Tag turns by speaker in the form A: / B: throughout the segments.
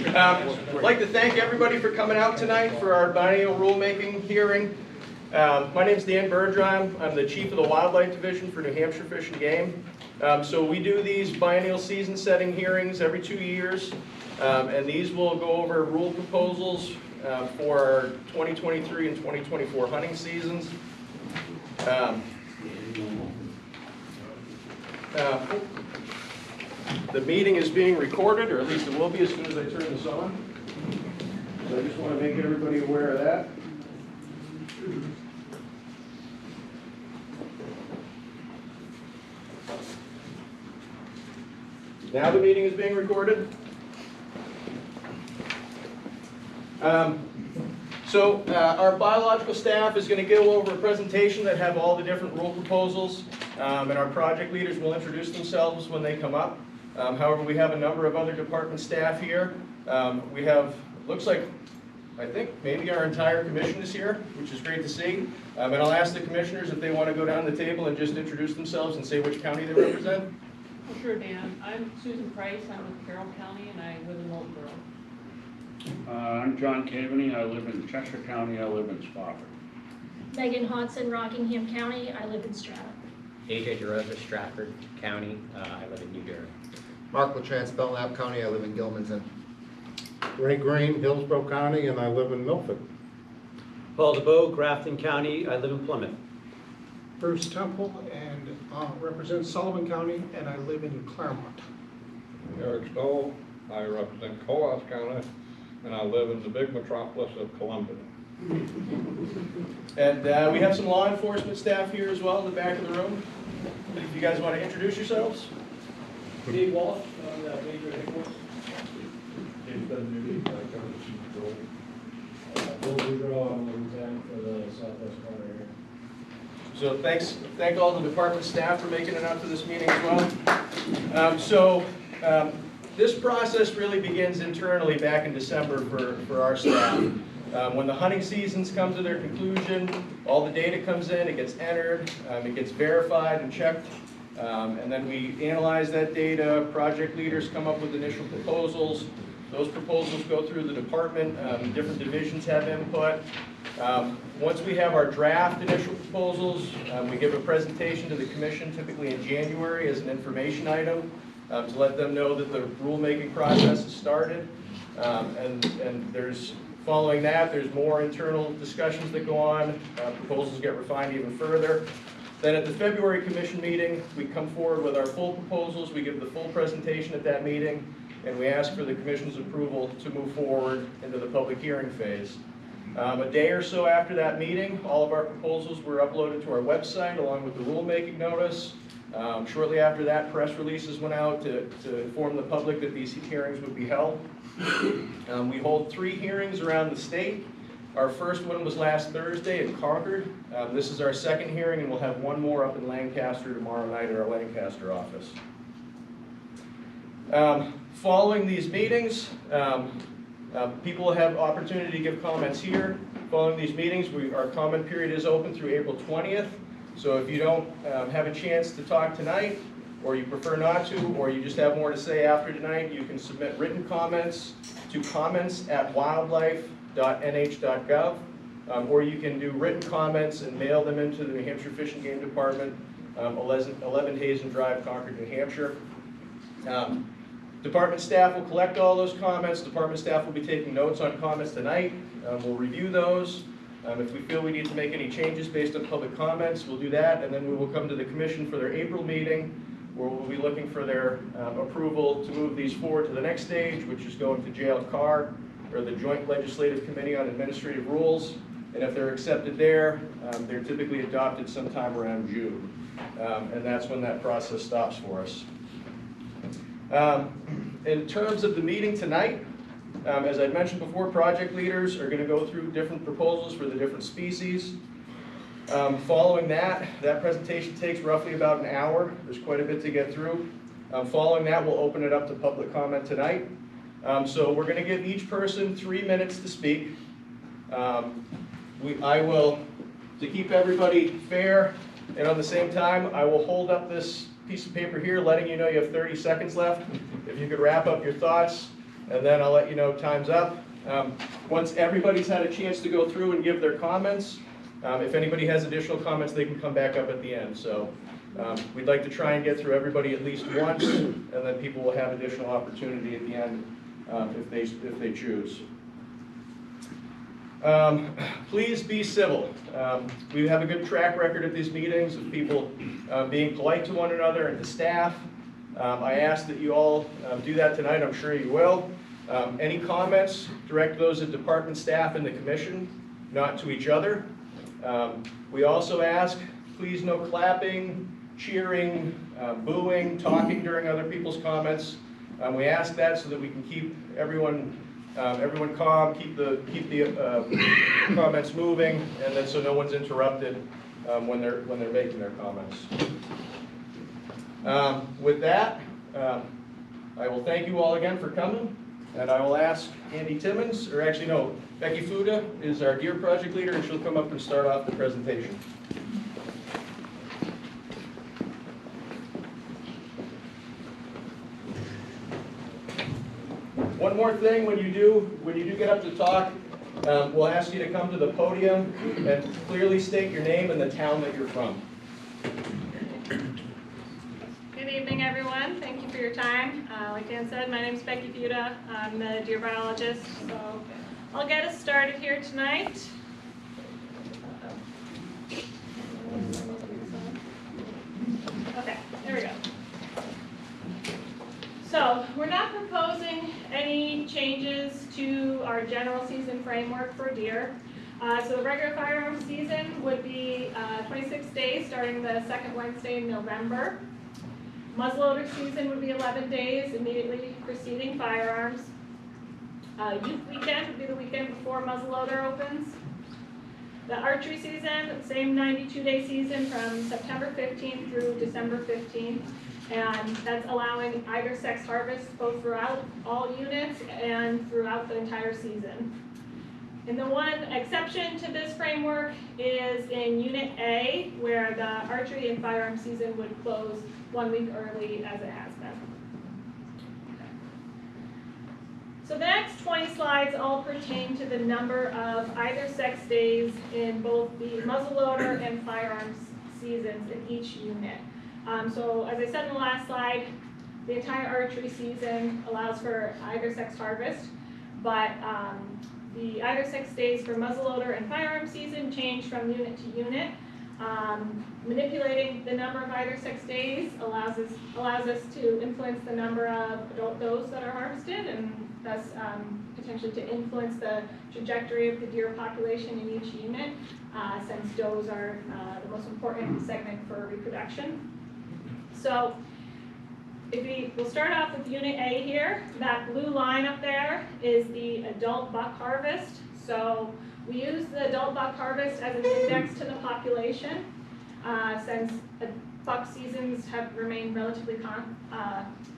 A: I'd like to thank everybody for coming out tonight for our biennial rulemaking hearing. My name is Dan Bergeron. I'm the Chief of the Wildlife Division for New Hampshire Fish and Game. So we do these biennial season setting hearings every 2 years, and these will go over rule proposals for our 2023 and 2024 hunting seasons. The meeting is being recorded, or at least it will be as soon as I turn this on. So I just want to make everybody aware of that. Now the meeting is being recorded. Our biological staff is going to go over a presentation that have all the different rule proposals, and our project leaders will introduce themselves when they come up. However, we have a number of other department staff here. We have, looks like, I think maybe our entire commission is here, which is great to see. And I'll ask the commissioners if they want to go down the table and just introduce themselves and say which county they represent.
B: Well, sure, Dan. I'm Susan Price. I'm with Carroll County, and I live in Moultonborough.
C: I'm John Caveney. I live in Cheshire County. I live in Spofford.
D: Megan Hodson, Rockingham County. I live in Strata.
E: AJ DeRosa, Stratford County. I live in New Durham.
F: Mark LaTrance, Belknap County. I live in Gilmanton.
G: Ray Green, Hillsborough County, and I live in Milford.
H: Paul DeBoe, Grafton County. I live in Plymouth.
I: Bruce Temple, and represent Sullivan County, and I live in Claremont.
J: Eric Stoll, I represent Colas County, and I live in the big metropolis of Columbia.
A: And we have some law enforcement staff here as well in the back of the room. If you guys want to introduce yourselves.
K: Dave Walsh, Major Nicholas. James Benvenuti, Bill Boudreau, I'm the lieutenant for the Southwest corner here.
A: So thank all the department staff for making it out to this meeting as well. This process really begins internally back in December for our staff. When the hunting seasons come to their conclusion, all the data comes in, it gets entered, it gets verified and checked, and then we analyze that data. Project leaders come up with initial proposals. Those proposals go through the department. Different divisions have input. Once we have our draft initial proposals, we give a presentation to the commission, typically in January, as an information item to let them know that the rulemaking process has started. Following that, there's more internal discussions that go on. Proposals get refined even further. Then at the February commission meeting, we come forward with our full proposals. We give the full presentation at that meeting, and we ask for the commission's approval to move forward into the public hearing phase. A day or so after that meeting, all of our proposals were uploaded to our website along with the rulemaking notice. Shortly after that, press releases went out to inform the public that these hearings would be held. We hold 3 hearings around the state. Our first one was last Thursday in Concord. This is our second hearing, and we'll have one more up in Lancaster tomorrow night at our Lancaster office. Following these meetings, people will have opportunity to give comments here. Following these meetings, our comment period is open through April 20th. So if you don't have a chance to talk tonight, or you prefer not to, or you just have more to say after tonight, you can submit written comments to comments@wildlife.nh.gov, or you can do written comments and mail them into the New Hampshire Fish and Game Department, 11 Hazen Drive, Concord, New Hampshire. Department staff will collect all those comments. Department staff will be taking notes on comments tonight. We'll review those. If we feel we need to make any changes based on public comments, we'll do that, and then we will come to the commission for their April meeting, where we'll be looking for their approval to move these forward to the next stage, which is going to JLCAR, or the Joint Legislative Committee on Administrative Rules. And if they're accepted there, they're typically adopted sometime around June. And that's when that process stops for us. In terms of the meeting tonight, as I mentioned before, project leaders are going to go through different proposals for the different species. Following that presentation takes roughly about an hour. There's quite a bit to get through. Following that, we'll open it up to public comment tonight. So we're going to give each person 3 minutes to speak. To keep everybody fair and on the same time, I will hold up this piece of paper here letting you know you have 30 seconds left. If you could wrap up your thoughts and then I'll let you know time's up. Once everybody's had a chance to go through and give their comments, if anybody has additional comments, they can come back up at the end. So we'd like to try and get through everybody at least once, and then people will have additional opportunity at the end if they choose. Please be civil. We have a good track record at these meetings of people being polite to one another and to staff. I ask that you all do that tonight. I'm sure you will. Any comments, direct those at department staff and the commission, not to each other. We also ask, please no clapping, cheering, booing, talking during other people's comments. We ask that so that we can keep everyone calm, keep the comments moving, and then so no one's interrupted when they're making their comments. With that, I will thank you all again for coming, and I will ask Andy Timmons, or actually no, Becky Fuda is our Deer Project leader, and she'll come up and start off the presentation. One more thing, when you do get up to talk, we'll ask you to come to the podium and clearly state your name and the town that you're from.
L: Good evening, everyone. Thank you for your time. Like Dan said, my name is Becky Fuda. I'm the deer biologist, so I'll get us started here tonight. Okay, there we go. So we're not proposing any changes to our general season framework for deer. So the regular firearm season would be 26 days starting the second Wednesday in November. Muzzleloader season would be 11 days immediately preceding firearms. Youth weekend would be the weekend before muzzleloader opens. The archery season, same 92-day season from September 15th through December 15th. And that's allowing either sex harvest both throughout all units and throughout the entire season. And the one exception to this framework is in Unit A, where the archery and firearm season would close 1 week early as it has been. So the next 20 slides all pertain to the number of either sex days in both the muzzleloader and firearms seasons in each unit. So as I said in the last slide, the entire archery season allows for either sex harvest, but the either sex days for muzzleloader and firearm season change from unit to unit. Manipulating the number of either sex days allows us to influence the number of adult does that are harvested, and thus potentially to influence the trajectory of the deer population in each unit, since does are the most important segment for reproduction. So we'll start off with Unit A here. That blue line up there is the adult buck harvest. So we use the adult buck harvest as an index to the population, since buck seasons have remained relatively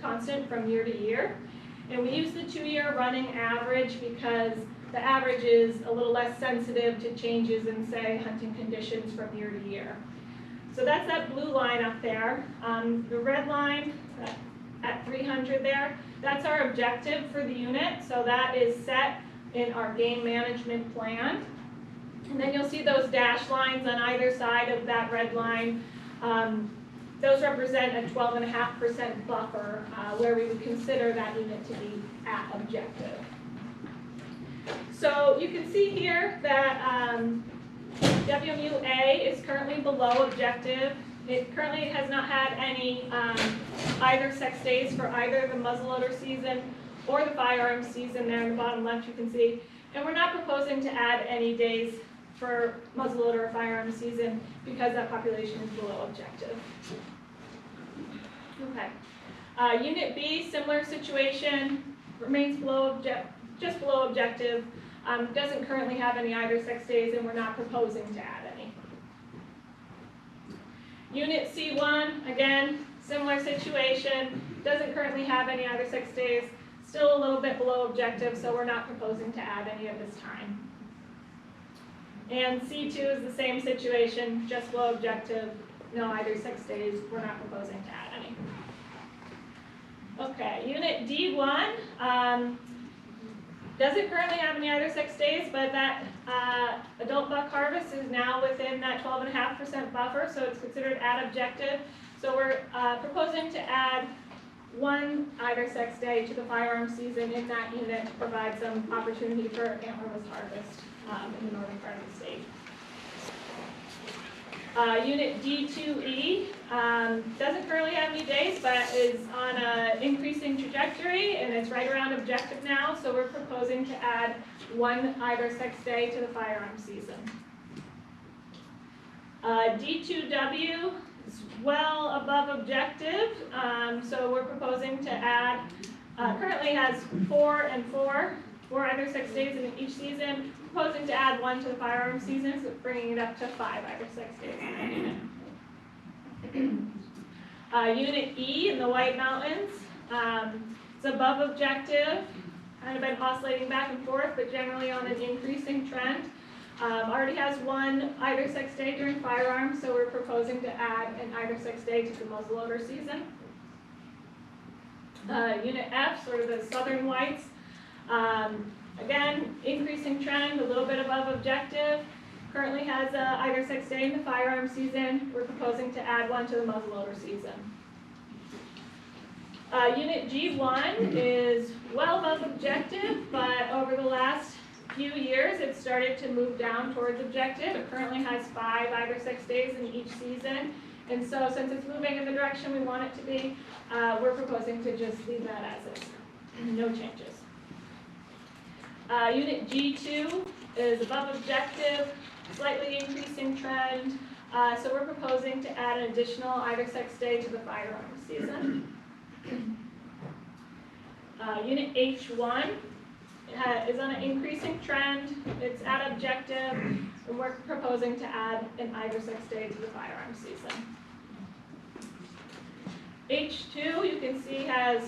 L: constant from year to year. And we use the 2-year running average because the average is a little less sensitive to changes in, say, hunting conditions from year to year. So that's that blue line up there. The red line at 300 there, that's our objective for the unit. So that is set in our game management plan. And then you'll see those dashed lines on either side of that red line. Those represent a 12.5% buffer where we would consider that unit to be at objective. So you can see here that WMU-A is currently below objective. It currently has not had any either sex days for either the muzzleloader season or the firearm season. There in the bottom left you can see. And we're not proposing to add any days for muzzleloader or firearm season because that population is below objective. Okay. Unit B, similar situation, remains just below objective. Doesn't currently have any either sex days, and we're not proposing to add any. Unit C1, again, similar situation, doesn't currently have any either sex days, still a little bit below objective, so we're not proposing to add any at this time. And C2 is the same situation, just below objective, no either sex days, we're not proposing to add any. Okay, Unit D1, Doesn't currently have any either sex days, but that adult buck harvest is now within that 12.5% buffer, so it's considered at objective. So we're proposing to add one either sex day to the firearm season in that unit to provide some opportunity for antlerless harvest in the northern part of the state. Unit D2E doesn't currently have any days, but is on an increasing trajectory, and it's right around objective now, so we're proposing to add one either sex day to the firearm season. D2W is well above objective, so we're proposing to add, currently has 4 and 4 either sex days in each season, proposing to add one to the firearm season, so bringing it up to 5 either sex days in that unit. Unit E in the White Mountains, it's above objective, kind of been oscillating back and forth, but generally on an increasing trend. Already has one either sex day during firearms, so we're proposing to add an either sex day to the muzzleloader season. Unit F, sort of the southern whites, again, increasing trend, a little bit above objective. Currently has a either sex day in the firearm season. We're proposing to add one to the muzzleloader season. Unit G1 is well above objective, but over the last few years, it's started to move down towards objective. It currently has 5 either sex days in each season. And so since it's moving in the direction we want it to be, we're proposing to just leave that as is. No changes. Unit G2 is above objective, slightly increasing trend. So we're proposing to add an additional either sex day to the firearm season. Unit H1 is on an increasing trend. It's at objective, and we're proposing to add an either sex day to the firearm season. H2, you can see, has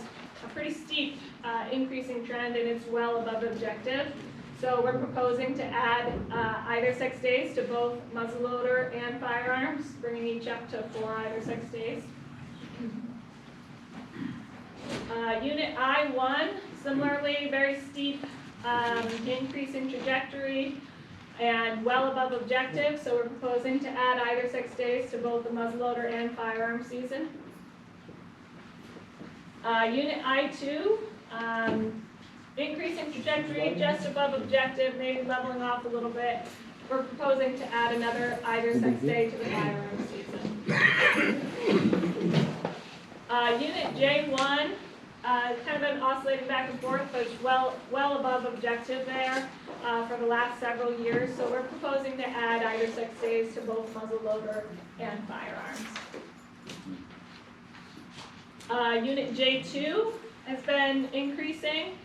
L: a pretty steep increasing trend, and it's well above objective. So we're proposing to add either sex days to both muzzleloader and firearms, bringing each up to 4 either sex days. Unit I1, similarly, very steep increasing trajectory and well above objective, so we're proposing to add either sex days to both the muzzleloader and firearm season. Unit I2, increasing trajectory just above objective, maybe leveling off a little bit. We're proposing to add another either sex day to the firearm season. Unit J1, kind of been oscillating back and forth, but it's well above objective there for the last several years. So we're proposing to add either sex days to both muzzleloader and firearms. Unit J2 has been increasing,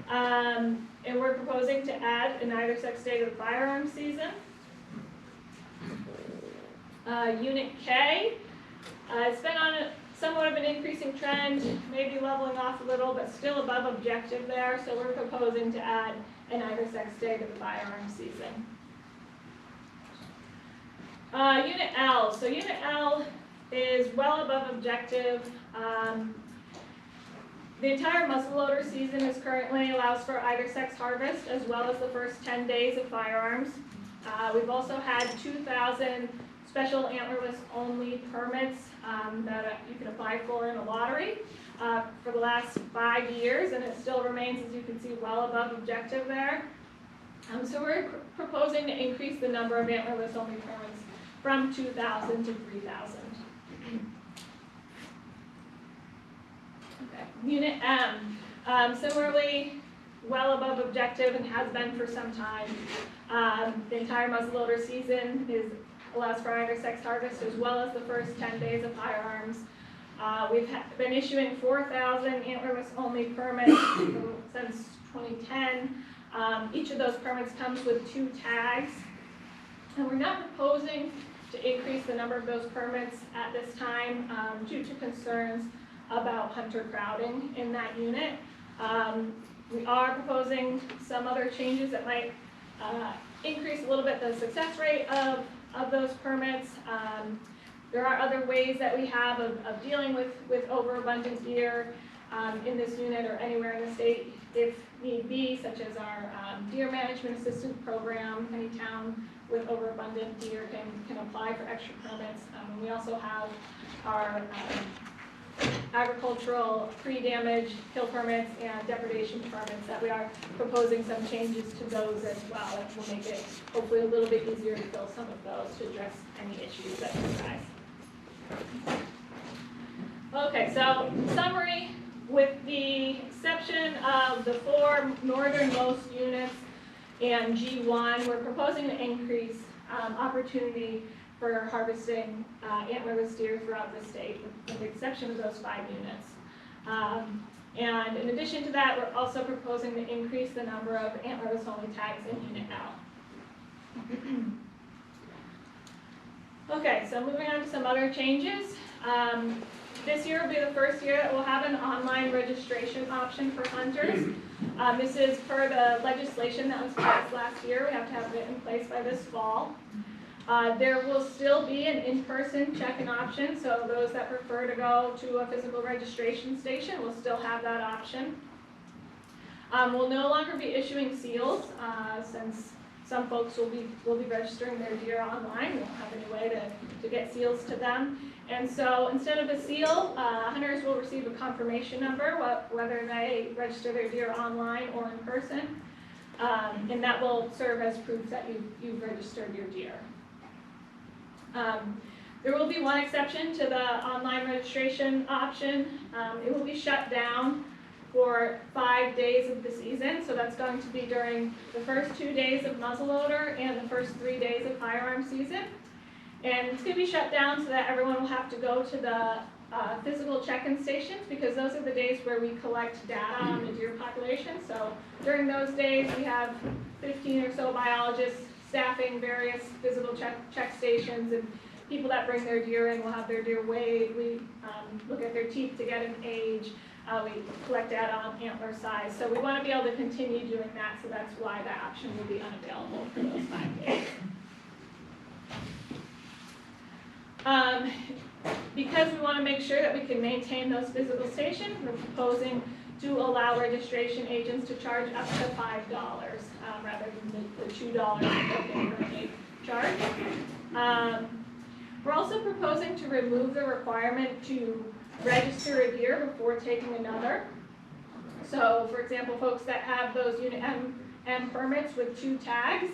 L: and we're proposing to add an either sex day to the firearm season. Unit K, it's been on somewhat of an increasing trend, maybe leveling off a little, but still above objective there, so we're proposing to add an either sex day to the firearm season. Unit L, so Unit L is well above objective. The entire muzzleloader season is currently allows for either sex harvest as well as the first 10 days of firearms. We've also had 2,000 special antlerless only permits that you can apply for in a lottery for the last 5 years, and it still remains, as you can see, well above objective there. So we're proposing to increase the number of antlerless only permits from 2,000 to 3,000. Okay. Unit M, similarly, well above objective and has been for some time. The entire muzzleloader season allows for either sex harvest as well as the first 10 days of firearms. We've been issuing 4,000 antlerless only permits since 2010. Each of those permits comes with 2 tags, and we're not proposing to increase the number of those permits at this time due to concerns about hunter crowding in that unit. We are proposing some other changes that might increase a little bit the success rate of those permits. There are other ways that we have of dealing with overabundant deer. in this unit or anywhere in the state if need be, such as our deer management assistance program. Any town with overabundant deer can apply for extra permits. We also have our agricultural pre-damage kill permits and depredation permits that we are proposing some changes to those as well. That will make it hopefully a little bit easier to fill some of those to address any issues that arise. Okay, so summary, with the exception of the 4 northernmost units and G1, we're proposing to increase opportunity for harvesting antlerless deer throughout the state, with the exception of those 5 units. And in addition to that, we're also proposing to increase the number of antlerless only tags in Unit L. Okay, so moving on to some other changes. This year will be the first year that we'll have an online registration option for hunters. This is per the legislation that was passed last year. We have to have it in place by this fall. There will still be an in-person check-in option, so those that prefer to go to a physical registration station will still have that option. We'll no longer be issuing seals, since some folks will be registering their deer online. We won't have any way to get seals to them. And so instead of a seal, hunters will receive a confirmation number, whether they register their deer online or in person. And that will serve as proof that you've registered your deer. There will be one exception to the online registration option. It will be shut down for 5 days of the season, so that's going to be during the first 2 days of muzzleloader and the first 3 days of firearm season. And it's going to be shut down so that everyone will have to go to the physical check-in stations, because those are the days where we collect data on the deer population. So during those days, we have 15 or so biologists staffing various physical check stations, and people that bring their deer in will have their deer weighed. We look at their teeth to get an age. We collect data on antler size. So we want to be able to continue doing that, so that's why that option will be unavailable for those 5 days. Because we want to make sure that we can maintain those physical stations, we're proposing to allow registration agents to charge up to $5 rather than the $2 that they currently charge. We're also proposing to remove the requirement to register a deer before taking another. So, for example, folks that have those Unit M permits with 2 tags,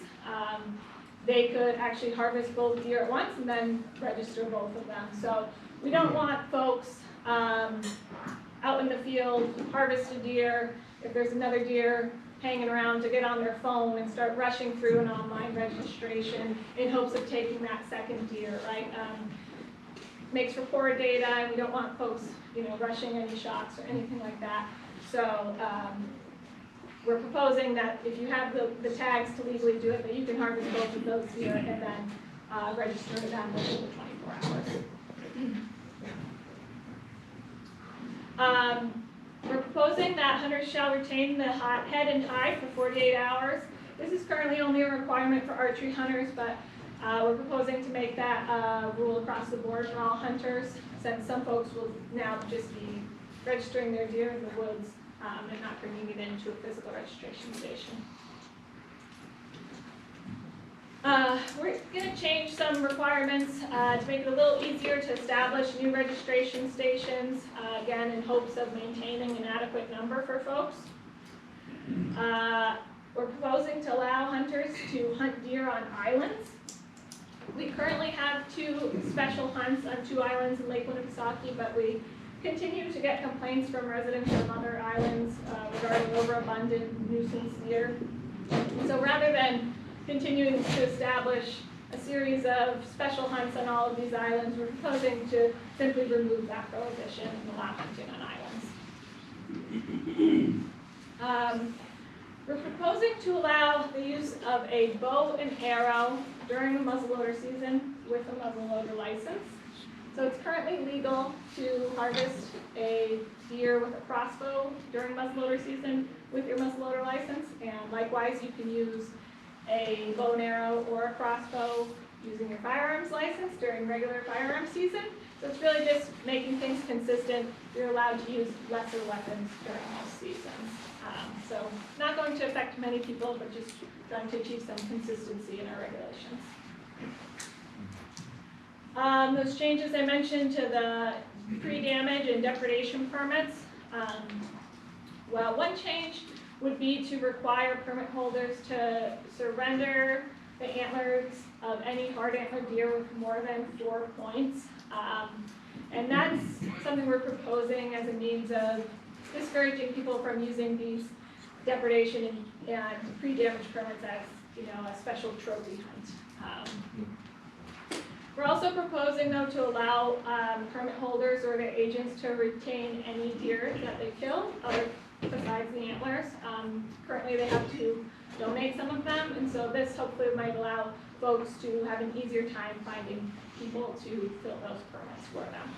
L: they could actually harvest both deer at once and then register both of them. So we don't want folks out in the field, harvest a deer, if there's another deer hanging around, to get on their phone and start rushing through an online registration in hopes of taking that second deer, right? Makes for poor data, and we don't want folks, rushing any shots or anything like that. So we're proposing that if you have the tags to legally do it, that you can harvest both of those deer and then register them within the 24 hours. We're proposing that hunters shall retain the head and hide for 48 hours. This is currently only a requirement for archery hunters, but we're proposing to make that rule across the board for all hunters, since some folks will now just be registering their deer in the woods and not bringing it into a physical registration station. We're going to change some requirements to make it a little easier to establish new registration stations, again in hopes of maintaining an adequate number for folks. We're proposing to allow hunters to hunt deer on islands. We currently have 2 special hunts on 2 islands in Lake Winnipesaukee, but we continue to get complaints from residents on other islands regarding overabundant nuisance deer. So rather than continuing to establish a series of special hunts on all of these islands, we're proposing to simply remove that prohibition and allow hunting on islands. We're proposing to allow the use of a bow and arrow during the muzzleloader season with a muzzleloader license. So it's currently legal to harvest a deer with a crossbow during muzzleloader season with your muzzleloader license, and likewise you can use a bow and arrow or a crossbow using your firearms license during regular firearms season. So it's really just making things consistent. You're allowed to use lesser weapons during most seasons. So not going to affect many people, but just trying to achieve some consistency in our regulations. Those changes I mentioned to the pre-damage and depredation permits. Well, one change would be to require permit holders to surrender the antlers of any hard antler deer with more than 4 points. And that's something we're proposing as a means of discouraging people from using these depredation and pre-damage permits as, a special trophy hunt. We're also proposing, though, to allow permit holders or their agents to retain any deer that they kill, besides the antlers. Currently, they have to donate some of them, and so this hopefully might allow folks to have an easier time finding people to fill those permits for them.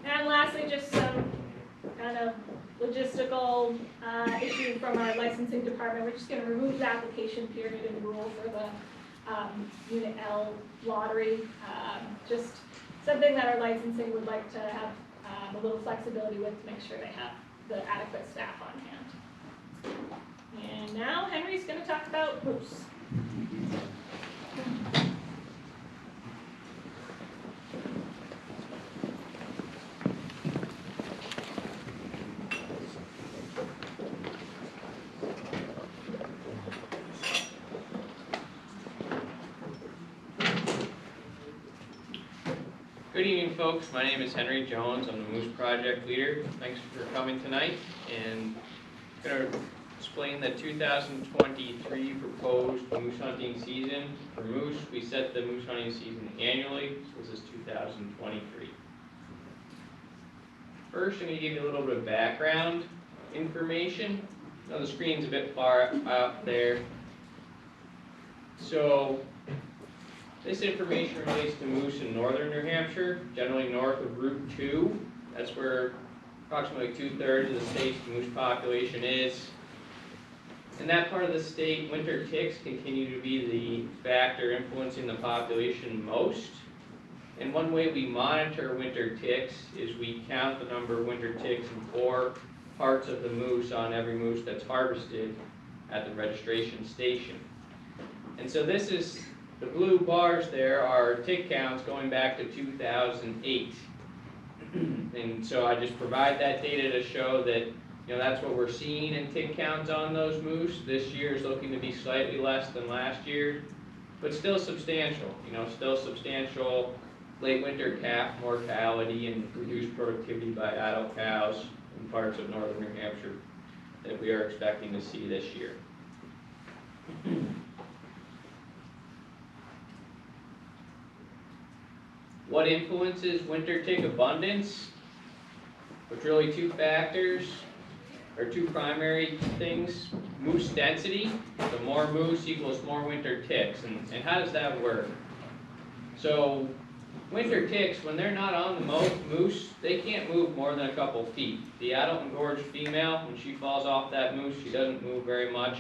L: And lastly, just some kind of logistical issue from our licensing department. We're just going to remove the application period and rule for the Unit L lottery. Just something that our licensing would like to have a little flexibility with to make sure they have the adequate staff on hand. And now Henry's going to talk about moose.
E: Good evening, folks. My name is Henry Jones. I'm the Moose Project leader. Thanks for coming tonight. And I'm going to explain the 2023 proposed moose hunting season. For moose, we set the moose hunting season annually. So this is 2023. First, I'm going to give you a little bit of background information. Now the screen's a bit far out there. So this information relates to moose in northern New Hampshire, generally north of Route 2. That's where approximately 2/3 of the state's moose population is. In that part of the state, winter ticks continue to be the factor influencing the population most. And one way we monitor winter ticks is we count the number of winter ticks in 4 parts of the moose on every moose that's harvested at the registration station. And so this is, the blue bars there are tick counts going back to 2008. And so I just provide that data to show that, that's what we're seeing in tick counts on those moose. This year is looking to be slightly less than last year, but still substantial. Still substantial late winter calf mortality and reduced productivity by adult cows in parts of northern New Hampshire that we are expecting to see this year. What influences winter tick abundance? There's really 2 factors, or 2 primary things. Moose density, so more moose equals more winter ticks. And how does that work? So winter ticks, when they're not on the moose, they can't move more than a couple feet. The adult engorged female, when she falls off that moose, she doesn't move very much.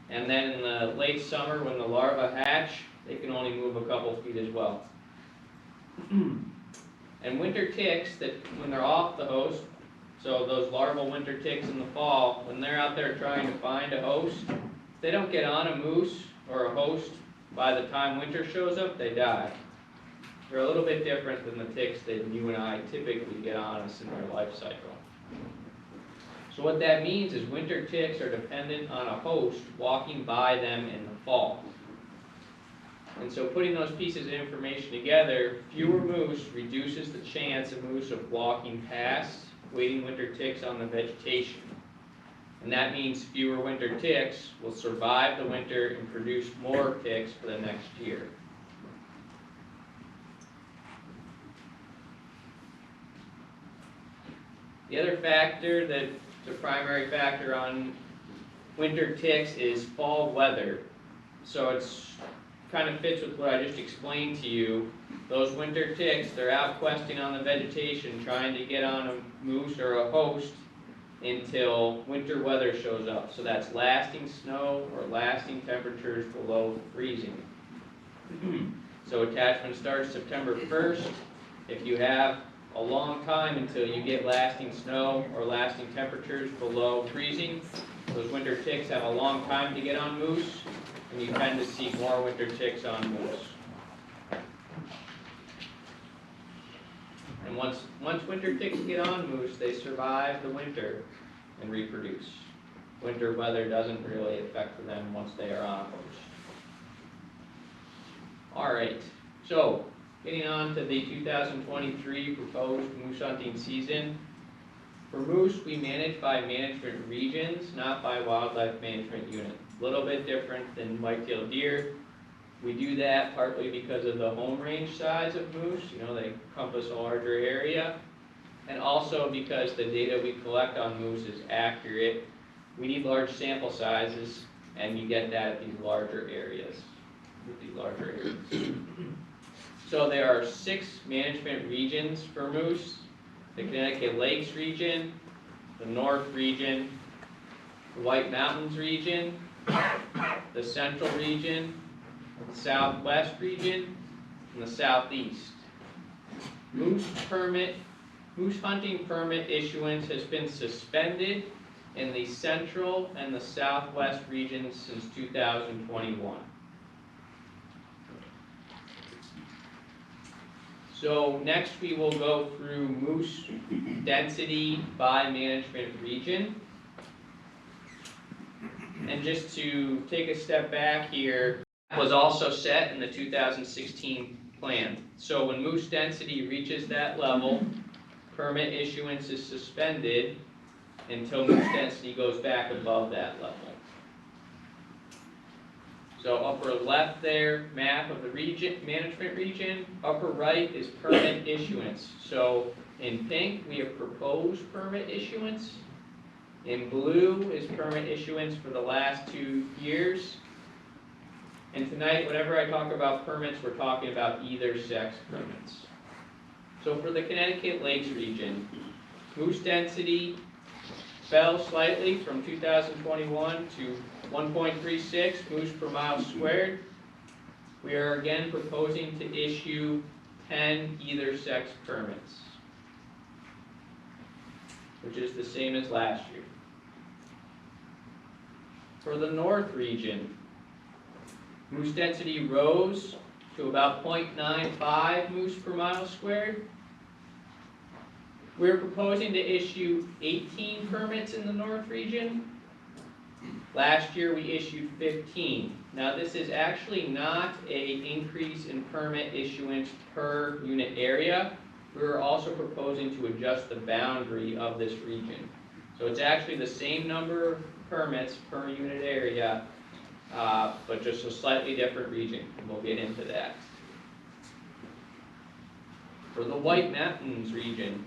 E: And then in the late summer, when the larvae hatch, they can only move a couple feet as well. And winter ticks, that when they're off the host, so those larval winter ticks in the fall, when they're out there trying to find a host, if they don't get on a moose or a host by the time winter shows up, they die. They're a little bit different than the ticks that you and I typically get on us in their life cycle. So what that means is winter ticks are dependent on a host walking by them in the fall. And so putting those pieces of information together, fewer moose reduces the chance of moose of walking past waiting winter ticks on the vegetation. And that means fewer winter ticks will survive the winter and produce more ticks for the next year. The other factor, the primary factor on winter ticks, is fall weather. So it's kind of fits with what I just explained to you. Those winter ticks, they're out questing on the vegetation, trying to get on a moose or a host until winter weather shows up. So that's lasting snow or lasting temperatures below freezing. So attachment starts September 1st. If you have a long time until you get lasting snow or lasting temperatures below freezing, those winter ticks have a long time to get on moose, and you tend to see more winter ticks on moose. And once winter ticks get on moose, they survive the winter and reproduce. Winter weather doesn't really affect them once they are on moose. All right, so getting on to the 2023 proposed moose hunting season. For moose, we manage by management regions, not by wildlife management unit. A little bit different than white-tailed deer. We do that partly because of the home range size of moose, they encompass a larger area, and also because the data we collect on moose is accurate. We need large sample sizes, and you get that at these larger areas. So there are 6 management regions for moose: the Connecticut Lakes region, the North region, the White Mountains region, the Central region, the Southwest region, and the Southeast. Moose hunting permit issuance has been suspended in the Central and the Southwest regions since 2021. So next we will go through moose density by management region. And just to take a step back here, was also set in the 2016 plan. So when moose density reaches that level, permit issuance is suspended until moose density goes back above that level. So upper left there, map of the region, management region. Upper right is permit issuance. So in pink, we have proposed permit issuance. In blue is permit issuance for the last 2 years. And tonight, whenever I talk about permits, we're talking about either sex permits. So for the Connecticut Lakes region, moose density fell slightly from 2021 to 1.36 moose per mile squared. We are again proposing to issue 10 either sex permits, which is the same as last year. For the North region, moose density rose to about 0.95 moose per mile squared. We're proposing to issue 18 permits in the North region. Last year we issued 15. Now this is actually not an increase in permit issuance per unit area. We're also proposing to adjust the boundary of this region. So it's actually the same number of permits per unit area, but just a slightly different region, and we'll get into that. For the White Mountains region,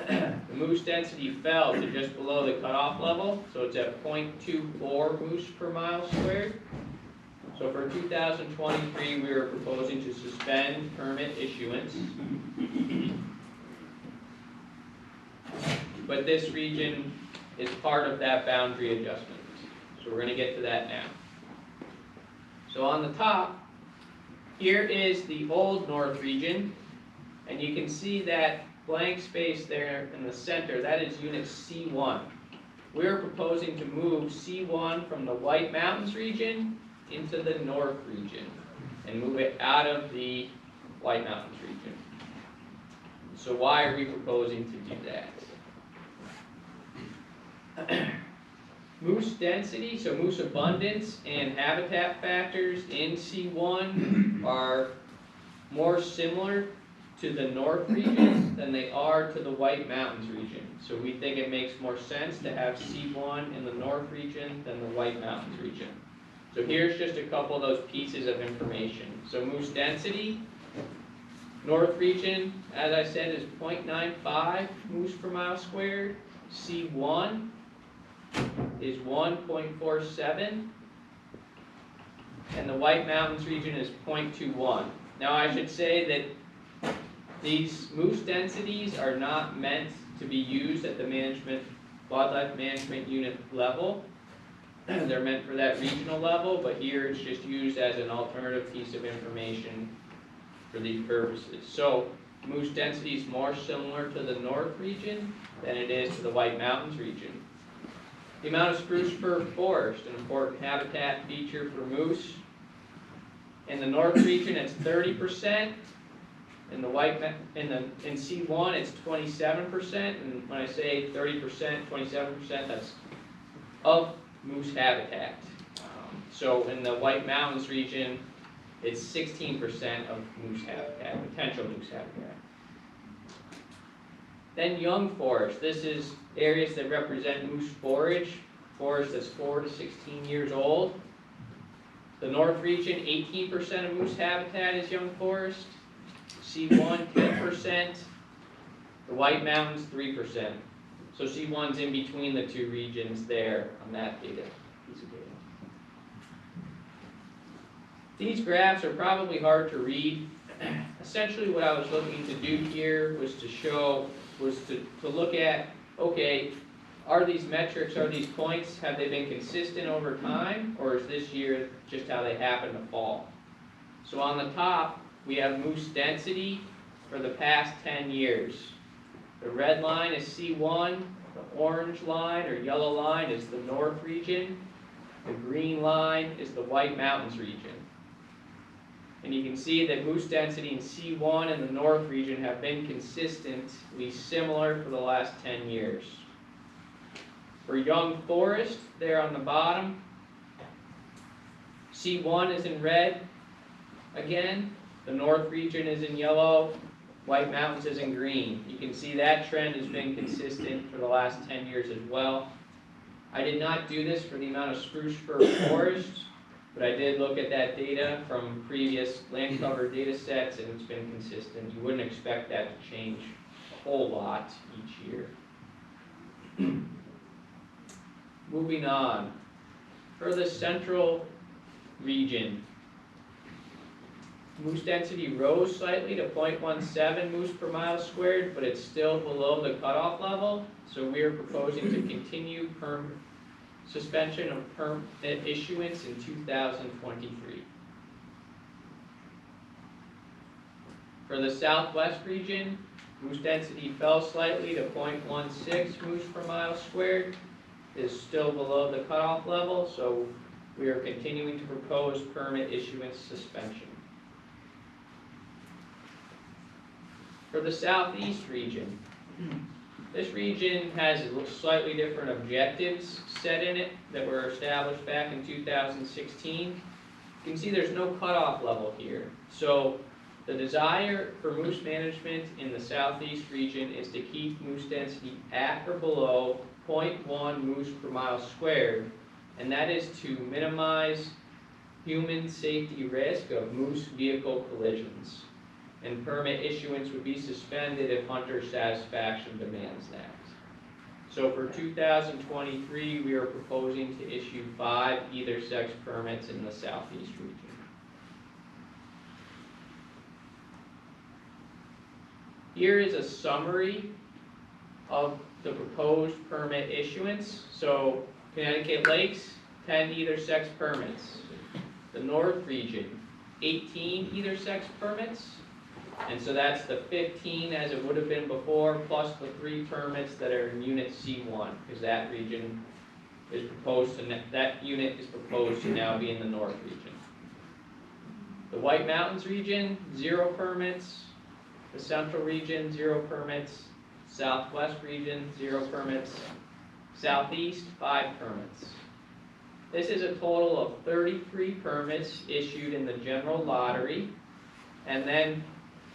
E: the moose density fell to just below the cutoff level, so it's at 0.24 moose per mile squared. So for 2023, we are proposing to suspend permit issuance. But this region is part of that boundary adjustment. So we're going to get to that now. So on the top, here is the old North region, and you can see that blank space there in the center, that is unit C1. We're proposing to move C1 from the White Mountains region into the North region and move it out of the White Mountains region. So why are we proposing to do that? Moose density, so moose abundance and habitat factors in C1 are more similar to the North region than they are to the White Mountains region. So we think it makes more sense to have C1 in the North region than the White Mountains region. So here's just a couple of those pieces of information. So moose density, North region, as I said, is 0.95 moose per mile squared. C1 is 1.47, and the White Mountains region is 0.21. Now I should say that these moose densities are not meant to be used at the wildlife management unit level. They're meant for that regional level, but here it's just used as an alternative piece of information for these purposes. So moose density is more similar to the north region than it is to the White Mountains region. The amount of spruce fir forest, an important habitat feature for moose. In the north region, it's 30%. In the in C1, it's 27%. And when I say 30%, 27%, that's of moose habitat. So in the White Mountains region, it's 16% of moose habitat, potential moose habitat. Then young forest. This is areas that represent moose forage, forest that's 4 to 16 years old. The north region, 18% of moose habitat is young forest. C1, 10%. The White Mountains, 3%. So C1's in between the two regions there on that data, piece of data. These graphs are probably hard to read. Essentially what I was looking to do here was to look at, okay, are these metrics, are these points, have they been consistent over time, or is this year just how they happen to fall? So on the top, we have moose density for the past 10 years. The red line is C1, the orange line or yellow line is the north region, the green line is the White Mountains region. And you can see that moose density in C1 and the north region have been consistently similar for the last 10 years. For young forest, there on the bottom, C1 is in red again, the north region is in yellow, White Mountains is in green. You can see that trend has been consistent for the last 10 years as well. I did not do this for the amount of spruce fir forest, but I did look at that data from previous land cover data sets, and it's been consistent. You wouldn't expect that to change a whole lot each year. Moving on. For the central region, moose density rose slightly to 0.17 moose per mile squared, but it's still below the cutoff level, so we are proposing to continue suspension of permit issuance in 2023. For the southwest region, moose density fell slightly to 0.16 moose per mile squared. It is still below the cutoff level, so we are continuing to propose permit issuance suspension. For the southeast region, this region has slightly different objectives set in it that were established back in 2016. You can see there's no cutoff level here. So the desire for moose management in the southeast region is to keep moose density at or below 0.1 moose per mile squared, and that is to minimize human safety risk of moose vehicle collisions. And permit issuance would be suspended if hunter satisfaction demands that. So for 2023, we are proposing to issue 5 either sex permits in the southeast region. Here is a summary of the proposed permit issuance. So Connecticut Lakes, 10 either sex permits. The North region, 18 either sex permits. And so that's the 15 as it would have been before, plus the 3 permits that are in Unit C1, because that region is proposed to, that unit is proposed to now be in the North region. The White Mountains region, 0 permits. The Central region, 0 permits. Southwest region, 0 permits. Southeast, 5 permits. This is a total of 33 permits issued in the general lottery, and then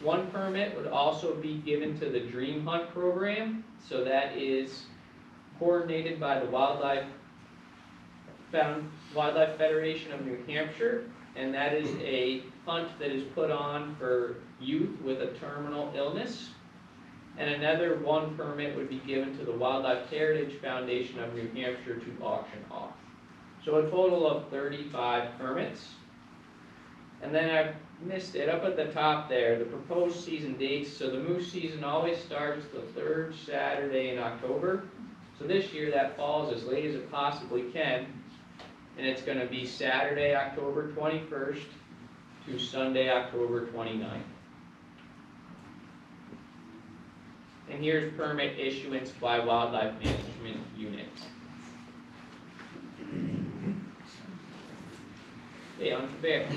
E: 1 permit would also be given to the Dream Hunt program. So that is coordinated by the Wildlife Federation of New Hampshire, and that is a hunt that is put on for youth with a terminal illness. And another 1 permit would be given to the Wildlife Heritage Foundation of New Hampshire to auction off. So a total of 35 permits. And then I missed it up at the top there, the proposed season dates. So the moose season always starts the 3rd Saturday in October. So this year that falls as late as it possibly can. And it's going to be Saturday, October 21st to Sunday, October 29th. And here's permit issuance by Wildlife Management Unit. Okay, on to bear.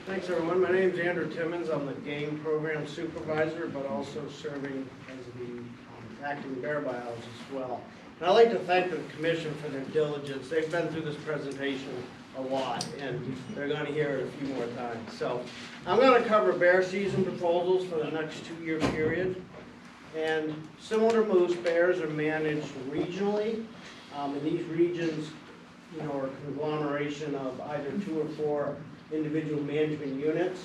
M: Thanks, everyone. My name's Andrew Timmons. I'm the game program supervisor, but also serving as the acting bear biologist as well. And I'd like to thank the commission for their diligence. They've been through this presentation a lot, and they're going to hear it a few more times. So I'm going to cover bear season proposals for the next 2-year period. And similar to moose, bears are managed regionally. And these regions, are a conglomeration of either 2 or 4 individual management units.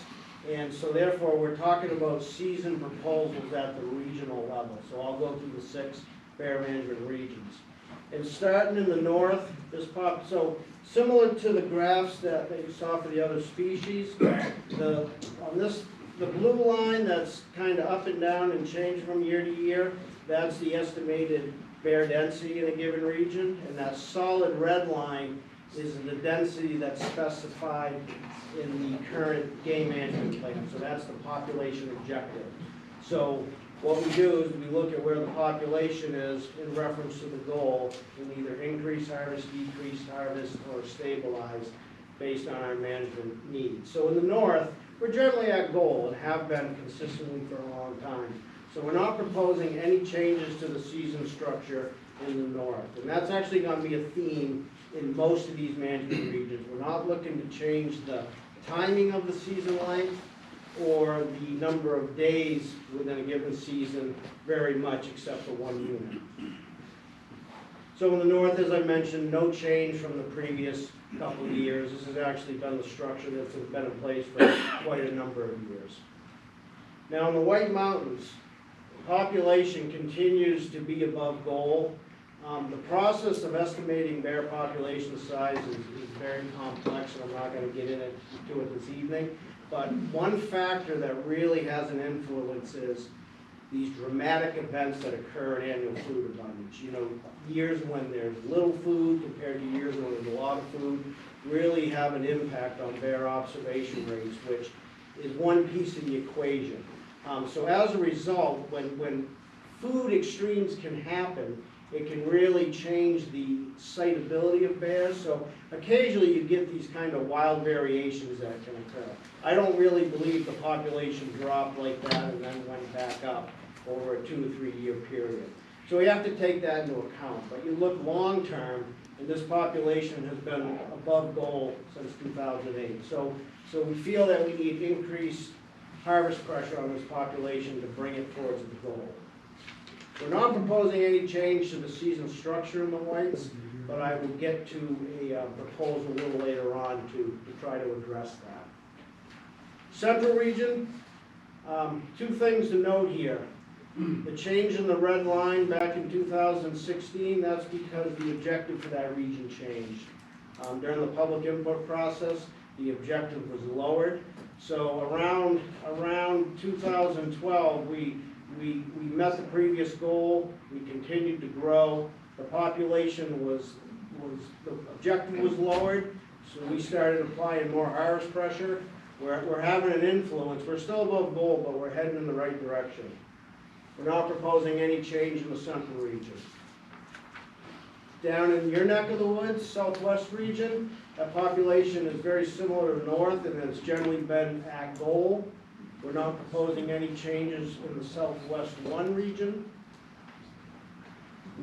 M: And so therefore, we're talking about season proposals at the regional level. So I'll go through the 6 bear management regions. And starting in the north, so similar to the graphs that you saw for the other species, the blue line that's kind of up and down and change from year to year, that's the estimated bear density in a given region. And that solid red line is the density that's specified in the current game management plan. So that's the population objective. So what we do is we look at where the population is in reference to the goal and either increase harvest, decrease harvest, or stabilize based on our management needs. So in the north, we're generally at goal and have been consistently for a long time. So we're not proposing any changes to the season structure in the north. And that's actually going to be a theme in most of these management regions. We're not looking to change the timing of the season length or the number of days within a given season very much, except for 1 unit. So in the north, as I mentioned, no change from the previous couple of years. This has actually been the structure that's been in place for quite a number of years. Now in the White Mountains, the population continues to be above goal. The process of estimating bear population size is very complex, and I'm not going to get into it this evening. But one factor that really has an influence is these dramatic events that occur in annual food abundance. Years when there's little food compared to years when there's a lot of food really have an impact on bear observation rates, which is one piece of the equation. So as a result, when food extremes can happen, it can really change the sightability of bears. So occasionally you get these kind of wild variations that can occur. I don't really believe the population dropped like that and then went back up over a 2 to 3 year period. So we have to take that into account. But you look long term, and this population has been above goal since 2008. So we feel that we need increased harvest pressure on this population to bring it towards the goal. We're not proposing any change to the season structure in the whites, but I will get to a proposal a little later on to try to address that. Central region, 2 things to note here. The change in the red line back in 2016, that's because the objective for that region changed. During the public input process, the objective was lowered. So around 2012, we met the previous goal, we continued to grow, the population the objective was lowered, so we started applying more harvest pressure. We're having an influence, we're still above goal, but we're heading in the right direction. We're not proposing any change in the central region. Down in your neck of the woods, southwest region, that population is very similar to north and has generally been at goal. We're not proposing any changes in the southwest 1 region,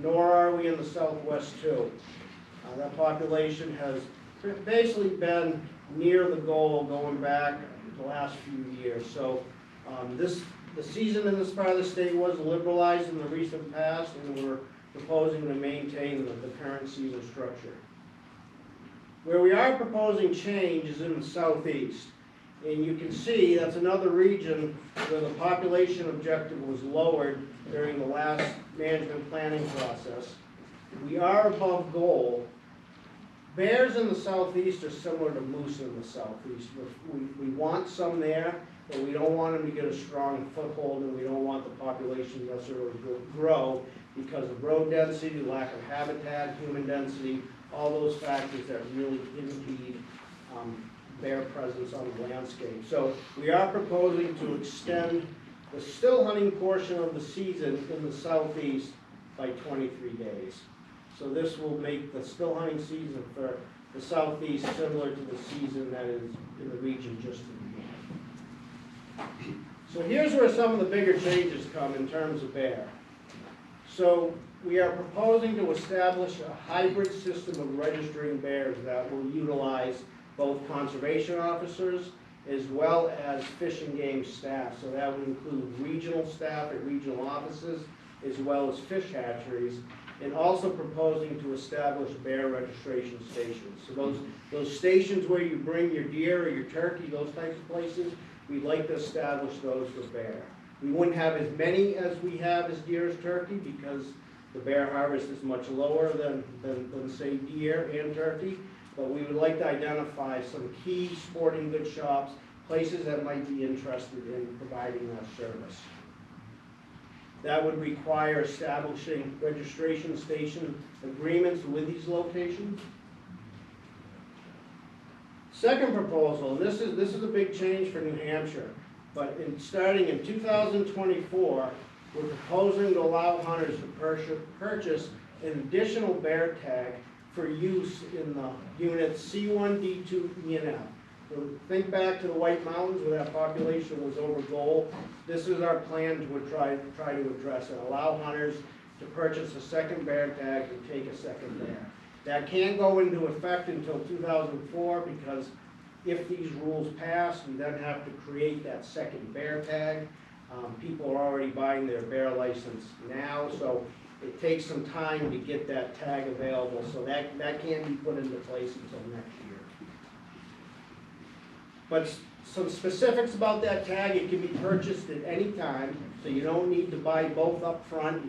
M: nor are we in the southwest 2. That population has basically been near the goal going back the last few years. So the season in this part of the state was liberalized in the recent past, and we're proposing to maintain the current season structure. Where we are proposing change is in the southeast. And you can see that's another region where the population objective was lowered during the last management planning process. We are above goal. Bears in the southeast are similar to moose in the southeast. We want some there, but we don't want them to get a strong foothold, and we don't want the population necessarily to grow because of road density, lack of habitat, human density, all those factors that really impede bear presence on the landscape. So we are proposing to extend the still hunting portion of the season in the southeast by 23 days. So this will make the still hunting season for the southeast similar to the season that is in the region just began. So here's where some of the bigger changes come in terms of bear. So we are proposing to establish a hybrid system of registering bears that will utilize both conservation officers as well as fish and game staff. So that would include regional staff at regional offices as well as fish hatcheries, and also proposing to establish bear registration stations. So those stations where you bring your deer or your turkey, those types of places, we'd like to establish those for bear. We wouldn't have as many as we have as deer as turkey because the bear harvest is much lower than say deer and turkey, but we would like to identify some key sporting goods shops, places that might be interested in providing that service. That would require establishing registration station agreements with these locations. Second proposal, and this is a big change for New Hampshire, but starting in 2024, we're proposing to allow hunters to purchase an additional bear tag for use in the units C1, D2, E, and F. So think back to the White Mountains where that population was over goal. This is our plan to try to address it. Allow hunters to purchase a second bear tag and take a second bear. That can't go into effect until 2004 because if these rules pass, we then have to create that second bear tag. People are already buying their bear license now, so it takes some time to get that tag available. So that can't be put into place until next year. But some specifics about that tag, it can be purchased at any time, so you don't need to buy both up front.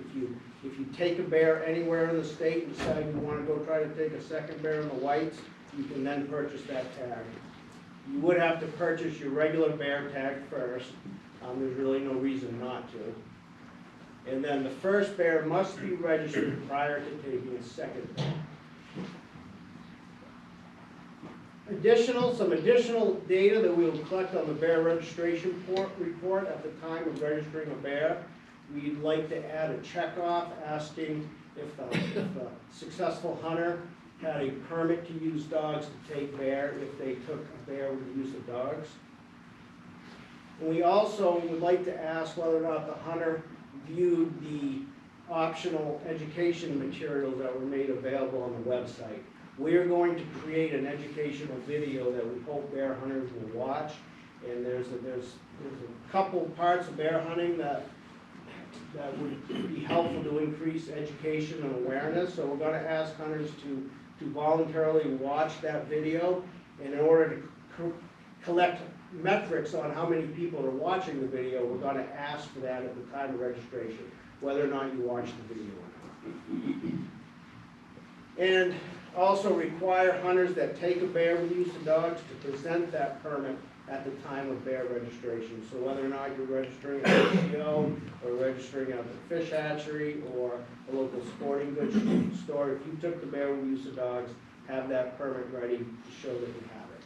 M: If you take a bear anywhere in the state and decide you want to go try to take a second bear in the whites, you can then purchase that tag. You would have to purchase your regular bear tag first. There's really no reason not to. And then the first bear must be registered prior to taking a second bear. Some additional data that we will collect on the bear registration report at the time of registering a bear. We'd like to add a checkoff asking if the successful hunter had a permit to use dogs to take bear, if they took a bear with the use of dogs. And we also would like to ask whether or not the hunter viewed the optional education materials that were made available on the website. We are going to create an educational video that we hope bear hunters will watch. And there's a couple parts of bear hunting that would be helpful to increase education and awareness. So we're going to ask hunters to voluntarily watch that video. And in order to collect metrics on how many people are watching the video, we're going to ask for that at the time of registration, whether or not you watch the video or not. And also require hunters that take a bear with use of dogs to present that permit at the time of bear registration. So whether or not you're registering at the PO or registering at the fish hatchery or a local sporting goods store, if you took the bear with use of dogs, have that permit ready to show that you have it.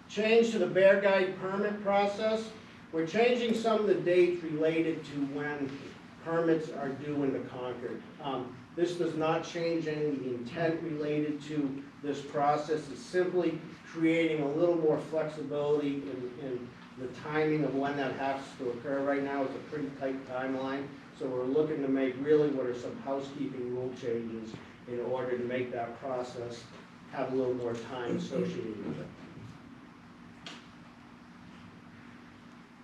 M: Change to the bear guide permit process. We're changing some of the dates related to when permits are due into Concord. This does not change any of the intent related to this process. It's simply creating a little more flexibility in the timing of when that has to occur. Right now it's a pretty tight timeline, so we're looking to make really what are some housekeeping rule changes in order to make that process have a little more time associated with it.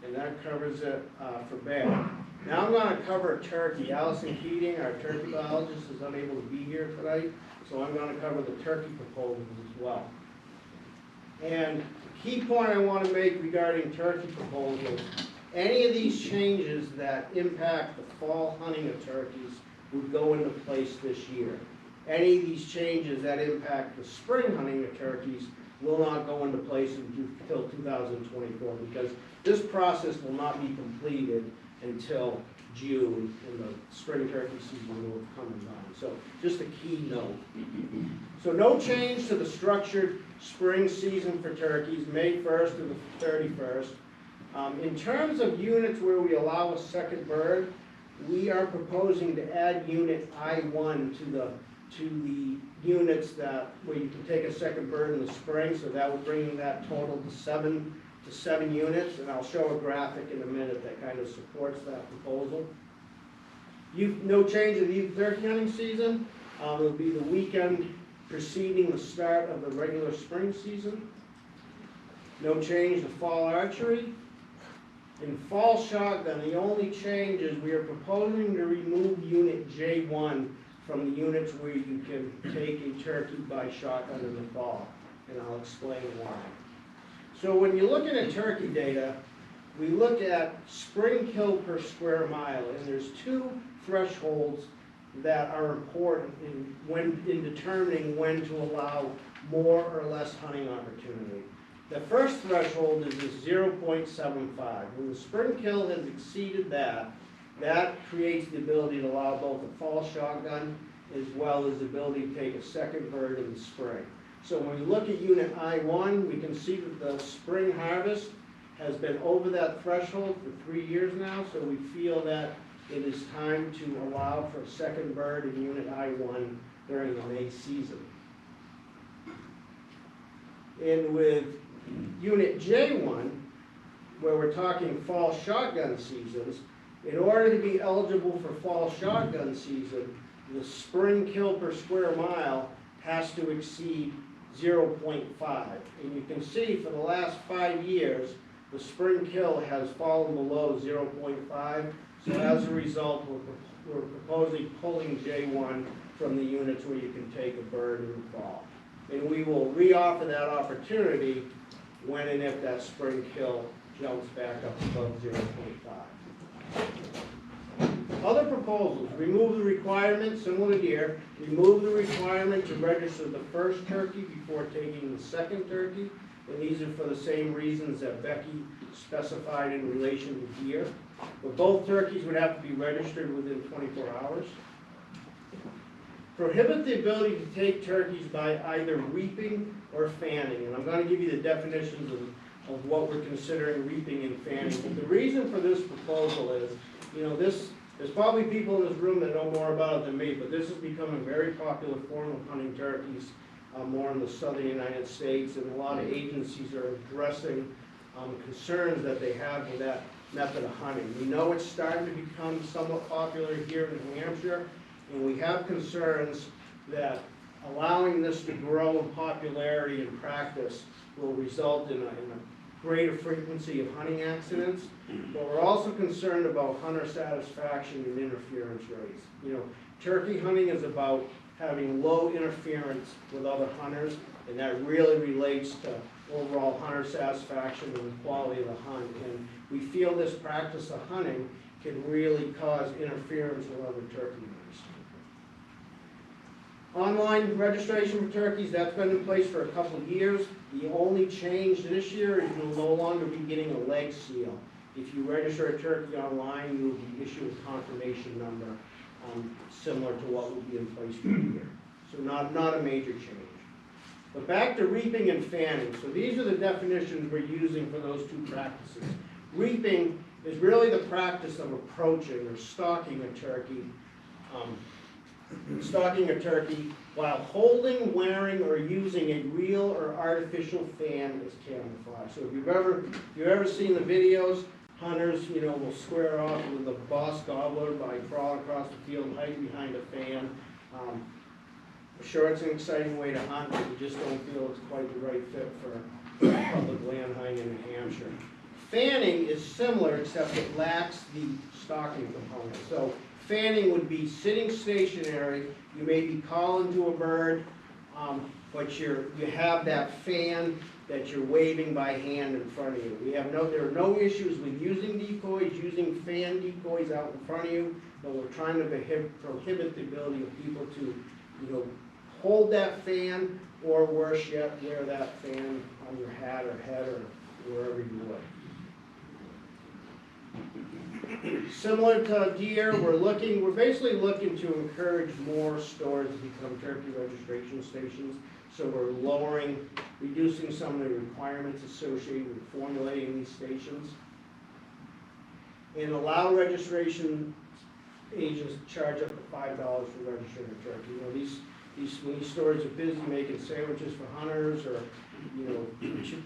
M: And that covers it for bear. Now I'm going to cover turkey. Allison Keating, our turkey biologist, is unable to be here tonight, so I'm going to cover the turkey proposals as well. And the key point I want to make regarding turkey proposals, any of these changes that impact the fall hunting of turkeys would go into place this year. Any of these changes that impact the spring hunting of turkeys will not go into place until 2024, because this process will not be completed until June, and the spring turkey season will have come and gone. So just a key note. So no change to the structured spring season for turkeys, May 1st to the 31st. In terms of units where we allow a second bird, we are proposing to add unit I1 to the units where you can take a second bird in the spring, so that will bring that total to seven units, and I'll show a graphic in a minute that kind of supports that proposal. No change in the youth turkey hunting season. It'll be the weekend preceding the start of the regular spring season. No change to fall archery. In fall shotgun, the only change is we are proposing to remove unit J1 from the units where you can take a turkey by shotgun in the fall, and I'll explain why. So when you look at turkey data, we look at spring kill per square mile, and there's two thresholds that are important in determining when to allow more or less hunting opportunity. The first threshold is 0.75. When the spring kill has exceeded that, that creates the ability to allow both a fall shotgun as well as the ability to take a second bird in the spring. So when we look at unit I1, we can see that the spring harvest has been over that threshold for 3 years now, so we feel that it is time to allow for a second bird in unit I1 during the May season. And with unit J1, where we're talking fall shotgun seasons, in order to be eligible for fall shotgun season, the spring kill per square mile has to exceed 0.5. And you can see for the last 5 years, the spring kill has fallen below 0.5. So as a result, we're proposing pulling J1 from the units where you can take a bird in the fall. And we will reoffer that opportunity when and if that spring kill jumps back up above 0.5. Other proposals: remove the requirement, similar to deer, remove the requirement to register the first turkey before taking the second turkey. And these are for the same reasons that Becky specified in relation to deer. But both turkeys would have to be registered within 24 hours. Prohibit the ability to take turkeys by either reaping or fanning. And I'm going to give you the definitions of what we're considering reaping and fanning. But the reason for this proposal is, there's probably people in this room that know more about it than me, but this has become a very popular form of hunting turkeys, more in the southern United States, and a lot of agencies are addressing concerns that they have with that method of hunting. We know it's starting to become somewhat popular here in New Hampshire, and we have concerns that allowing this to grow in popularity and practice will result in a greater frequency of hunting accidents. But we're also concerned about hunter satisfaction and interference rates. Turkey hunting is about having low interference with other hunters, and that really relates to overall hunter satisfaction and the quality of the hunt. And we feel this practice of hunting can really cause interference with other turkey hunters. Online registration for turkeys, that's been in place for a couple of years. The only change this year is you'll no longer be getting a leg seal. If you register a turkey online, you will be issued a confirmation number similar to what will be in place for the year. So not a major change. But back to reaping and fanning. So these are the definitions we're using for those two practices. Reaping is really the practice of approaching or stalking a turkey. While holding, wearing, or using a real or artificial fan as camouflage. So if you've ever seen the videos, hunters, will square off with a boss gobbler by crawling across the field, hiding behind a fan. I'm sure it's an exciting way to hunt, but we just don't feel it's quite the right fit for public land hunting in New Hampshire. Fanning is similar, except it lacks the stalking component. So fanning would be sitting stationary. You may be calling to a bird, but you have that fan that you're waving by hand in front of you. There are no issues with using decoys, using fan decoys out in front of you, but we're trying to prohibit the ability of people to, hold that fan, or worse yet, wear that fan on your hat or head or wherever you would. Similar to deer, we're basically looking to encourage more stores to become turkey registration stations. So we're reducing some of the requirements associated with formulating these stations. And allow registration agents to charge up to $5 for registering a turkey. You know, when these stores are busy making sandwiches for hunters or, you know,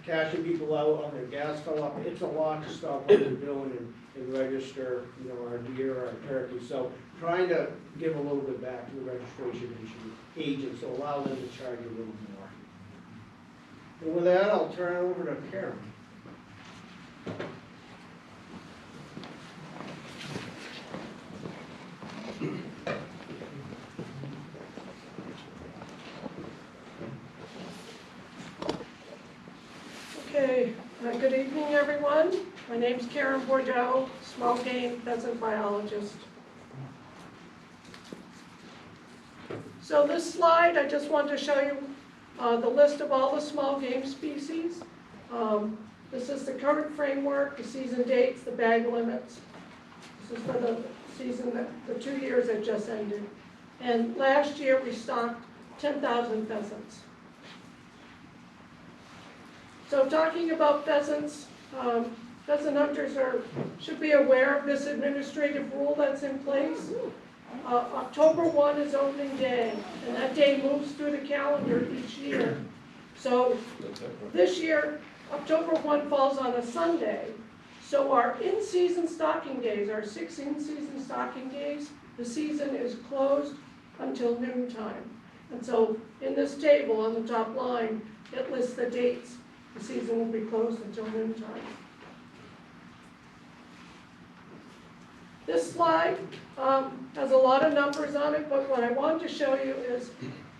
M: cashing people out on their gas fill up, it's a lot to stop what they're doing and register, you know, our deer or our turkey. So trying to give a little bit back to the registration agents, so allow them to charge a little more. And with that, I'll turn it over to Karen.
N: Okay, good evening, everyone. My name's Karen Bordeaux, small game pheasant biologist. So this slide, I just wanted to show you the list of all the small game species. This is the current framework, the season dates, the bag limits. This is for the season, the 2 years that just ended. And last year, we stocked 10,000 pheasants. So talking about pheasants, pheasant hunters should be aware of this administrative rule that's in place. October 1 is opening day, and that day moves through the calendar each year. So this year, October 1 falls on a Sunday. So our in-season stocking days, our 6 in-season stocking days, the season is closed until noon time. And so in this table on the top line, it lists the dates. The season will be closed until noon time. This slide has a lot of numbers on it, but what I wanted to show you is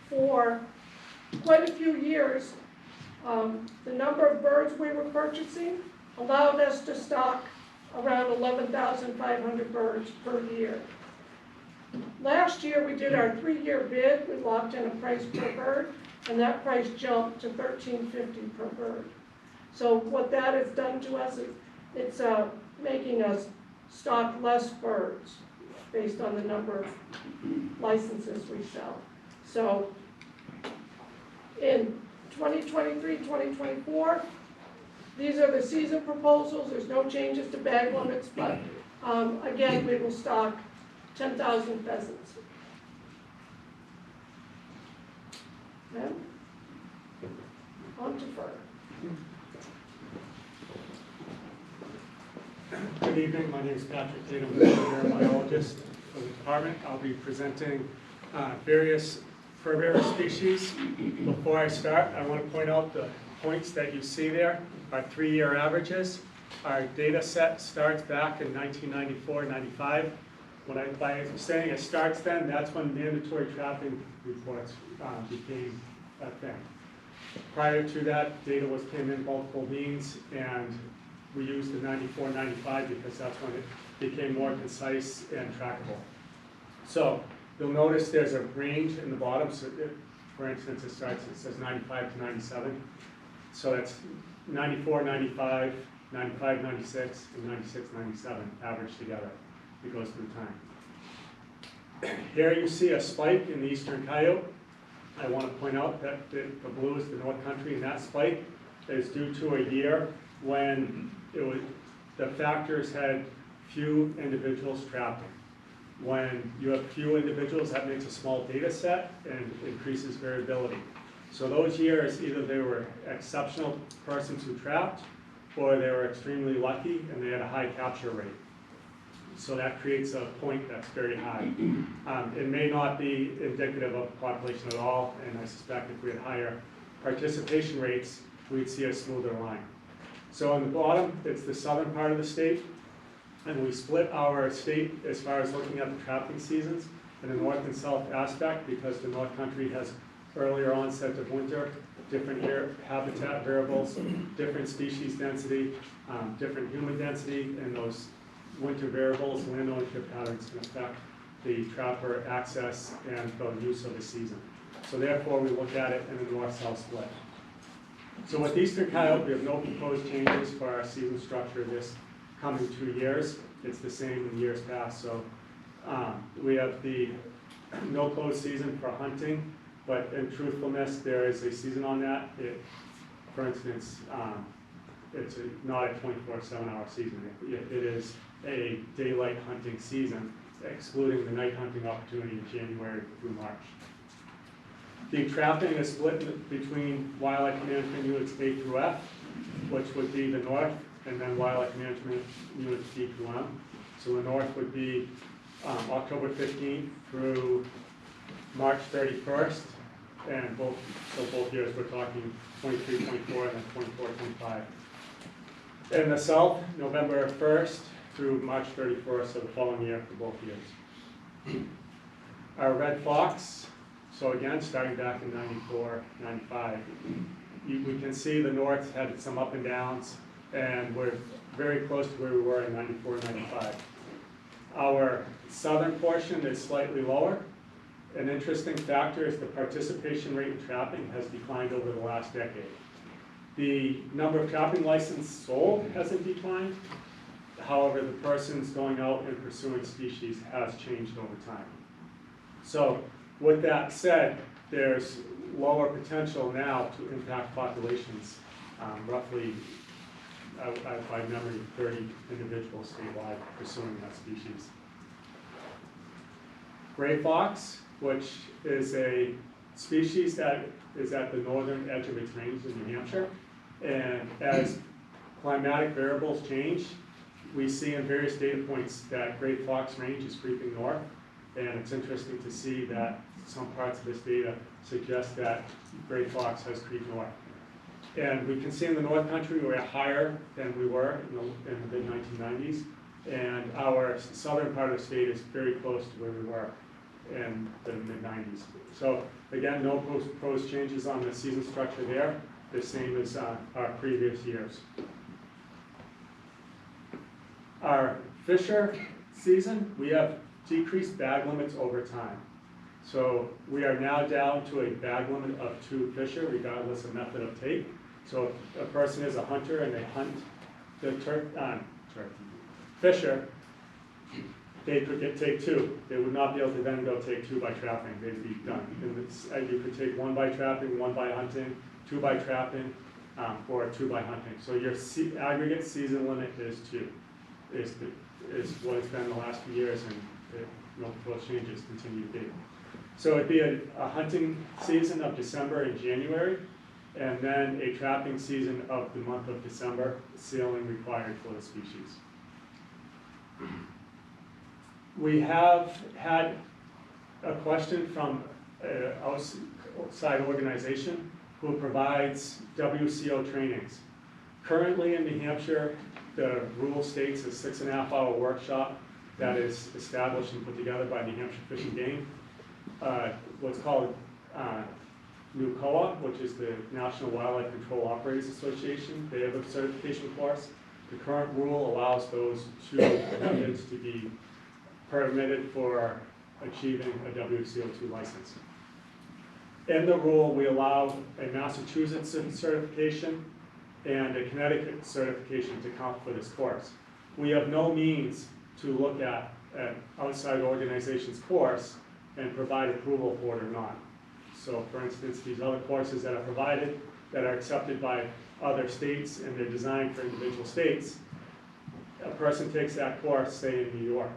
N: for quite a few years, the number of birds we were purchasing allowed us to stock around 11,500 birds per year. Last year, we did our 3-year bid. We locked in a price per bird, and that price jumped to $13.50 per bird. So what that has done to us is it's making us stock less birds based on the number of licenses we sell. So in 2023, 2024, these are the season proposals. There's no changes to bag limits, but again, we will stock 10,000 pheasants. And on to fur.
O: Good evening, my name is Patrick Tatum, I'm a biologist for the department. I'll be presenting various fur-bearer species. Before I start, I want to point out the points that you see there are 3-year averages. Our data set starts back in 1994-95. By saying it starts then, that's when mandatory trapping reports became a thing. Prior to that, data came in multiple means, and we used the 94-95 because that's when it became more concise and trackable. So you'll notice there's a range in the bottom. So for instance, it says 95 to 97. So it's 94, 95, 95, 96, and 96, 97 averaged together. It goes through time. Here you see a spike in the eastern coyote. I want to point out that the blue is the North Country, and that spike is due to a year when the factors had few individuals trapping. When you have few individuals, that makes a small data set and increases variability. So those years, either they were exceptional persons who trapped, or they were extremely lucky and they had a high capture rate. So that creates a point that's very high. It may not be indicative of the population at all, and I suspect if we had higher participation rates, we'd see a smoother line. So on the bottom, it's the southern part of the state, and we split our state as far as looking at the trapping seasons in the north and south aspect because the North Country has earlier onset of winter, different habitat variables, different species density, different human density, and those winter variables, land ownership patterns can affect the trapper access and the use of the season. So therefore, we look at it in a north-south split. So with Eastern Coyote, we have no proposed changes for our season structure this coming 2 years. It's the same in years past, so we have the no closed season for hunting, but in truthfulness, there is a season on that. For instance, it's not a 24/7-hour season. It is a daylight hunting season, excluding the night hunting opportunity in January through March. The trapping is split between Wildlife Management Units A through F, which would be the north, and then Wildlife Management Units D through M. So the north would be October 15th through March 31st, and both years we're talking 23, 24, and then 24, 25. In the south, November 1st through March 31st of the following year for both years. Our red fox, so again, starting back in 94, 95, we can see the north had some up and downs, and we're very close to where we were in 94, 95. Our southern portion is slightly lower. An interesting factor is the participation rate in trapping has declined over the last decade. The number of trapping licenses sold hasn't declined. However, the persons going out and pursuing species has changed over time. So with that said, there's lower potential now to impact populations, roughly, by memory, 30 individuals statewide pursuing that species. Gray fox, which is a species that is at the northern edge of its range in New Hampshire. And as climatic variables change, we see in various data points that gray fox range is creeping north. And it's interesting to see that some parts of this data suggest that gray fox has creeped north. And we can see in the North Country we're higher than we were in the mid-1990s. And our southern part of the state is very close to where we were in the mid-90s. So again, no proposed changes on the season structure there, the same as our previous years. Our fisher season, we have decreased bag limits over time. So we are now down to a bag limit of 2 fisher, regardless of method of take. So if a person is a hunter and they hunt the fisher, they could take 2. They would not be able to then go take 2 by trapping. They'd be done. And you could take 1 by trapping, 1 by hunting, 2 by trapping, or 2 by hunting. So your aggregate season limit is 2, is what it's been the last few years, and no proposed changes continue to be. So it'd be a hunting season of December and January, and then a trapping season of the month of December, sealing required for the species. We have had a question from an outside organization who provides WCO trainings. Currently in New Hampshire, the rule states a 6.5-hour workshop that is established and put together by New Hampshire Fish and Game. What's called NUCOA, which is the National Wildlife Control Operators Association. They have a certification course. The current rule allows those 2 methods to be permitted for achieving a WCO2 license. In the rule, we allow a Massachusetts certification and a Connecticut certification to count for this course. We have no means to look at an outside organization's course and provide approval for it or not. So for instance, these other courses that are provided that are accepted by other states and they're designed for individual states, a person takes that course, say in New York,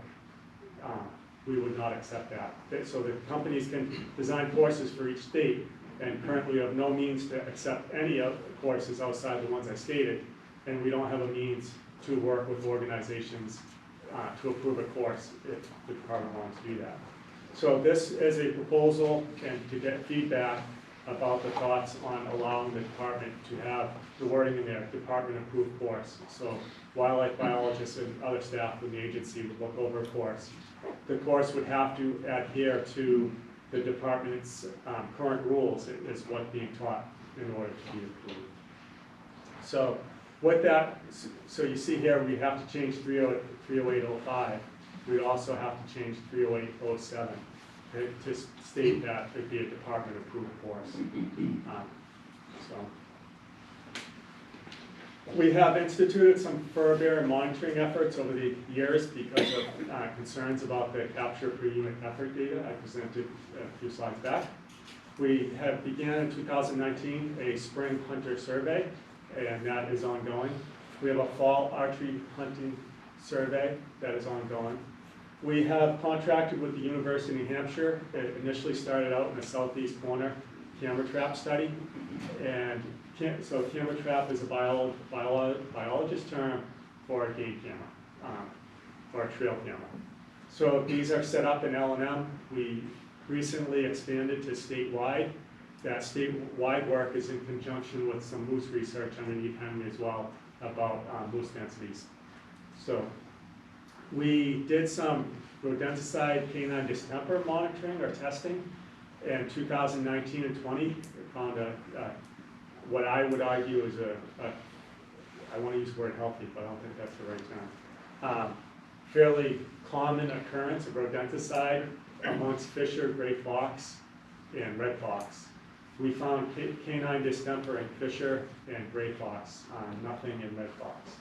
O: we would not accept that. So the companies can design courses for each state, and currently we have no means to accept any of the courses outside the ones I stated, and we don't have a means to work with organizations to approve a course if the department wants to do that. So this is a proposal and to get feedback about the thoughts on allowing the department to have the wording in their department approved course. So wildlife biologists and other staff from the agency would look over a course. The course would have to adhere to the department's current rules is what's being taught in order to be approved. So with that, so you see here we have to change 30805. We also have to change 30807. to state that it'd be a department-approved course. So. We have instituted some fur bearer monitoring efforts over the years because of concerns about the capture per unit effort data I presented a few slides back. We have began in 2019 a spring hunter survey, and that is ongoing. We have a fall archery hunting survey that is ongoing. We have contracted with the University of New Hampshire. It initially started out in the southeast corner camera trap study, and so camera trap is a biologist term for a game camera, or a trail camera. So these are set up in L&M. We recently expanded to statewide. That statewide work is in conjunction with some moose research underneath Henry as well about moose densities. So we did some rodenticide canine distemper monitoring or testing in 2019 and 20. We found what I would argue is I want to use the word healthy, but I don't think that's the right term. Fairly common occurrence of rodenticide amongst fisher, gray fox, and red fox. We found canine distemper in fisher and gray fox, nothing in red fox.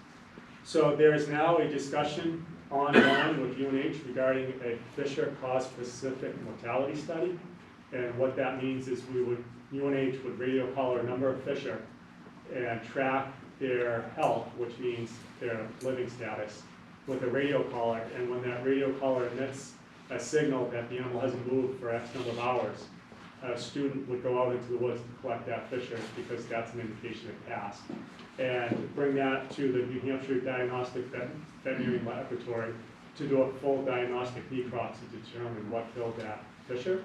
O: So there is now a discussion ongoing with UNH regarding a fisher cause-specific mortality study. And what that means is UNH would radio collar a number of fisher and track their health, which means their living status, with a radio collar. And when that radio collar emits a signal that the animal hasn't moved for X number of hours, a student would go out into the woods to collect that fisher because that's an indication it passed. And bring that to the New Hampshire Diagnostic Veterinary Laboratory to do a full diagnostic necropsy to determine what killed that fisher.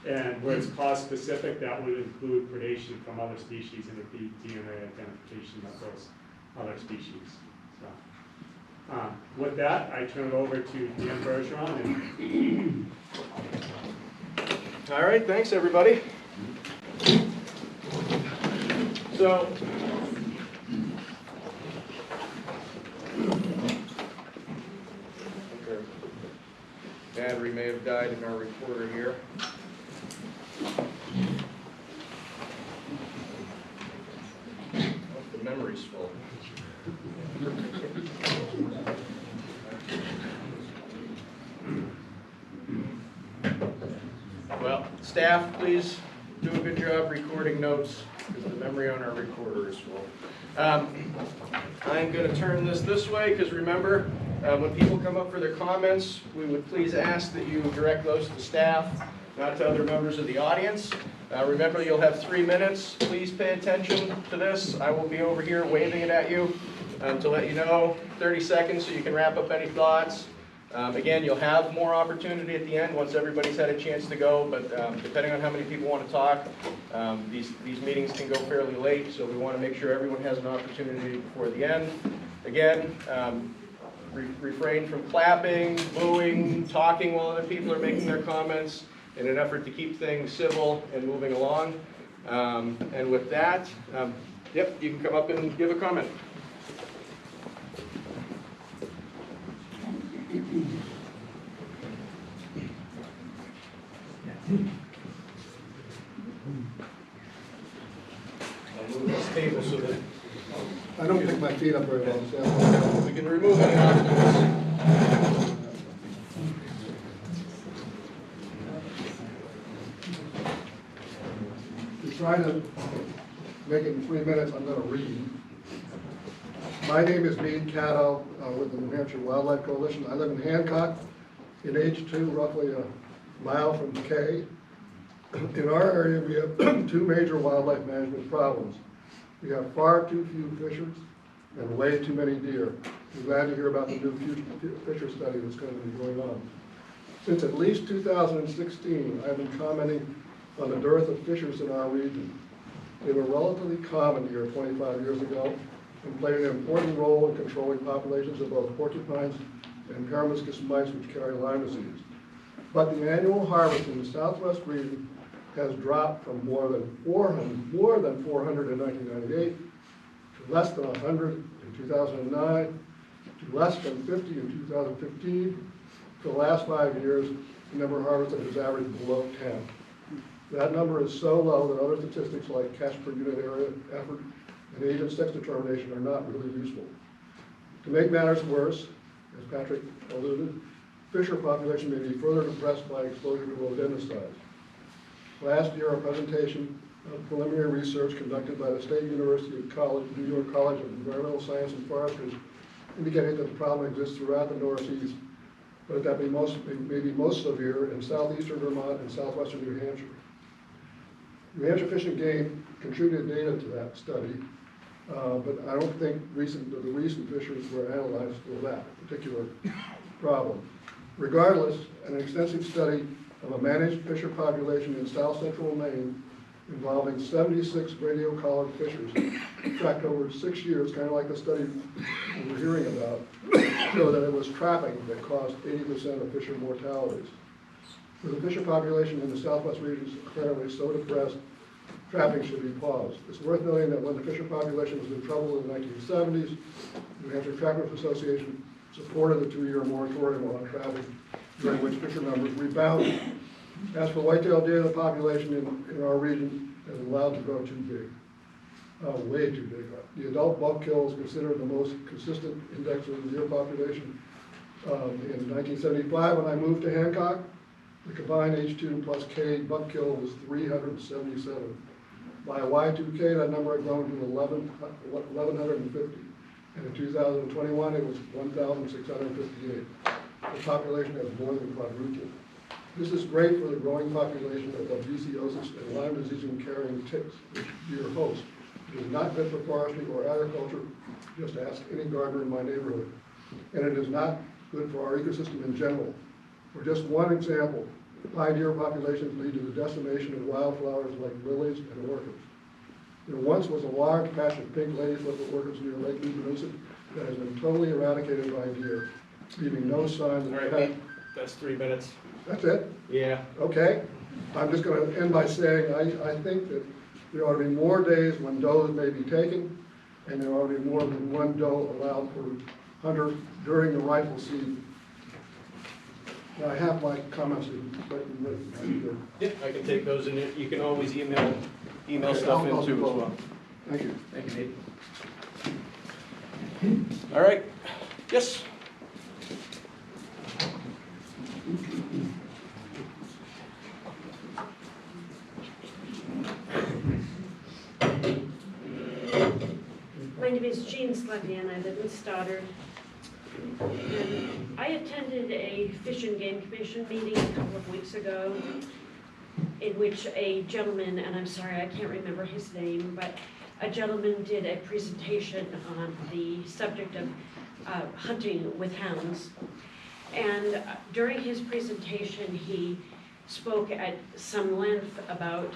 O: And where it's cause specific, that would include predation from other species and it'd be DNA identification of those other species. So, with that, I turn it over to Dan Bergeron.
A: All right, thanks everybody. So, battery may have died in our recorder here. The memory's full. Well, staff, please do a good job recording notes because the memory on our recorder is full. I'm going to turn this way because remember, when people come up for their comments, we would please ask that you direct those to staff, not to other members of the audience. Remember, you'll have 3 minutes. Please pay attention to this. I will be over here waving it at you to let you know. 30 seconds so you can wrap up any thoughts. Again, you'll have more opportunity at the end once everybody's had a chance to go, but depending on how many people want to talk, these meetings can go fairly late, so we want to make sure everyone has an opportunity before the end. Again, refrain from clapping, booing, talking while other people are making their comments in an effort to keep things civil and moving along. And with that, yep, you can come up and give a comment. I'll move this table so that
G: I don't pick my feet up very well, so
A: we can remove any obstacles.
G: to try to make it in 3 minutes, I'm going to read. My name is Meade Caddo with the New Hampshire Wildlife Coalition. I live in Hancock in H2, roughly a mile from Kay. In our area, we have 2 major wildlife management problems. We have far too few fishers and way too many deer. I'm glad to hear about the new fisher study that's going to be going on. Since at least 2016, I've been commenting on the dearth of fishers in our region. They were relatively common here 25 years ago and played an important role in controlling populations of both porcupines and Peromyscus mice which carry Lyme disease. But the annual harvest in the southwest region has dropped from more than 400 in 1998 to less than 100 in 2009 to less than 50 in 2015. For the last 5 years, the number harvested has averaged below 10. That number is so low that other statistics like catch per unit area, effort, and age and sex determination are not really useful. To make matters worse, as Patrick alluded, fisher population may be further depressed by exposure to rodenticides. Last year, a presentation of preliminary research conducted by the State University of New York College of Environmental Science and Forestry indicated that the problem exists throughout the Northeast, but that may be most severe in southeastern Vermont and southwestern New Hampshire. New Hampshire Fish and Game contributed data to that study, but I don't think the recent fisheries were analyzed for that particular problem. Regardless, an extensive study of a managed fisher population in south central Maine involving 76 radio-collared fishers tracked over 6 years, kind of like the study we're hearing about, showed that it was trapping that caused 80% of fisher mortalities. With the fisher population in the southwest regions apparently so depressed, trapping should be paused. It's worth noting that when the fisher population was in trouble in the 1970s, New Hampshire Trappers Association supported the 2-year moratorium on trapping, during which fisher numbers rebounded. As for whitetail deer, the population in our region is allowed to grow too big, way too big. The adult buck kill is considered the most consistent index of the deer population. In 1975, when I moved to Hancock, the combined H2 plus K buck kill was 377. By Y2K, that number had grown to 1,150. And in 2021, it was 1,658. The population has more than quadrupled. This is great for the growing population of babesiosis and Lyme disease carrying ticks, which deer host. It is not good for forestry or agriculture, just ask any gardener in my neighborhood. And it is not good for our ecosystem in general. For just one example, high deer populations lead to the decimation of wildflowers like lilies and orchids. There once was a large patch of pink ladyflicker orchids near Lake Newfoundland that has been totally eradicated by deer, leaving no sign that it had.
A: That's 3 minutes.
G: That's it?
A: Yeah.
G: Okay. I'm just going to end by saying I think that there ought to be more days when does may be taken, and there ought to be more than one doe allowed per hunter during the rifle season. Now, I have my comments written.
A: Yeah, I can take those in. You can always email
G: Okay,
A: stuff
G: I'll
A: into
G: do
A: as
G: both.
A: well.
G: Thank you.
A: Thank you, Nate. All right. Yes.
P: My name is Jean Slepian. I live in Stoddard. And I attended a Fish and Game Commission meeting a couple of weeks ago in which a gentleman, and I'm sorry, I can't remember his name, but a gentleman did a presentation on the subject of hunting with hounds. And during his presentation, he spoke at some length about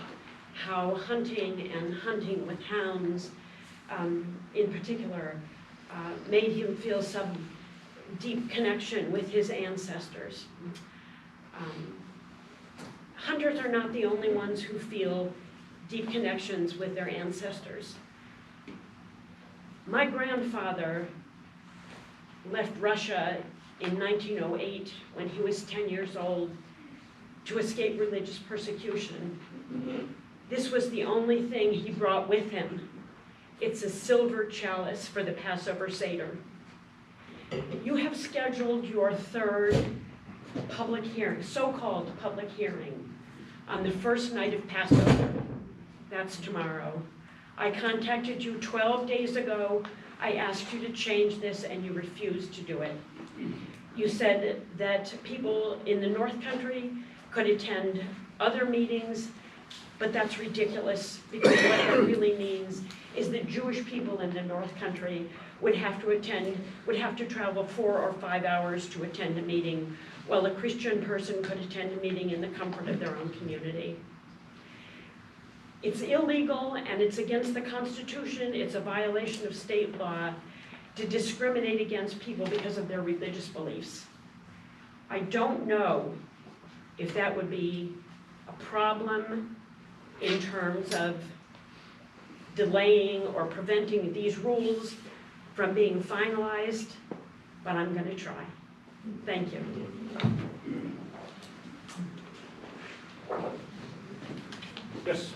P: how hunting and hunting with hounds in particular made him feel some deep connection with his ancestors. Hunters are not the only ones who feel deep connections with their ancestors. My grandfather left Russia in 1908 when he was 10 years old to escape religious persecution. This was the only thing he brought with him. It's a silver chalice for the Passover Seder. You have scheduled your third public hearing, so-called public hearing, on the first night of Passover. That's tomorrow. I contacted you 12 days ago. I asked you to change this and you refused to do it. You said that people in the North Country could attend other meetings, but that's ridiculous because what that really means is that Jewish people in the North Country would have to travel 4 or 5 hours to attend a meeting, while a Christian person could attend a meeting in the comfort of their own community. It's illegal and it's against the Constitution. It's a violation of state law to discriminate against people because of their religious beliefs. I don't know if that would be a problem in terms of delaying or preventing these rules from being finalized, but I'm going to try. Thank you.
O: Yes.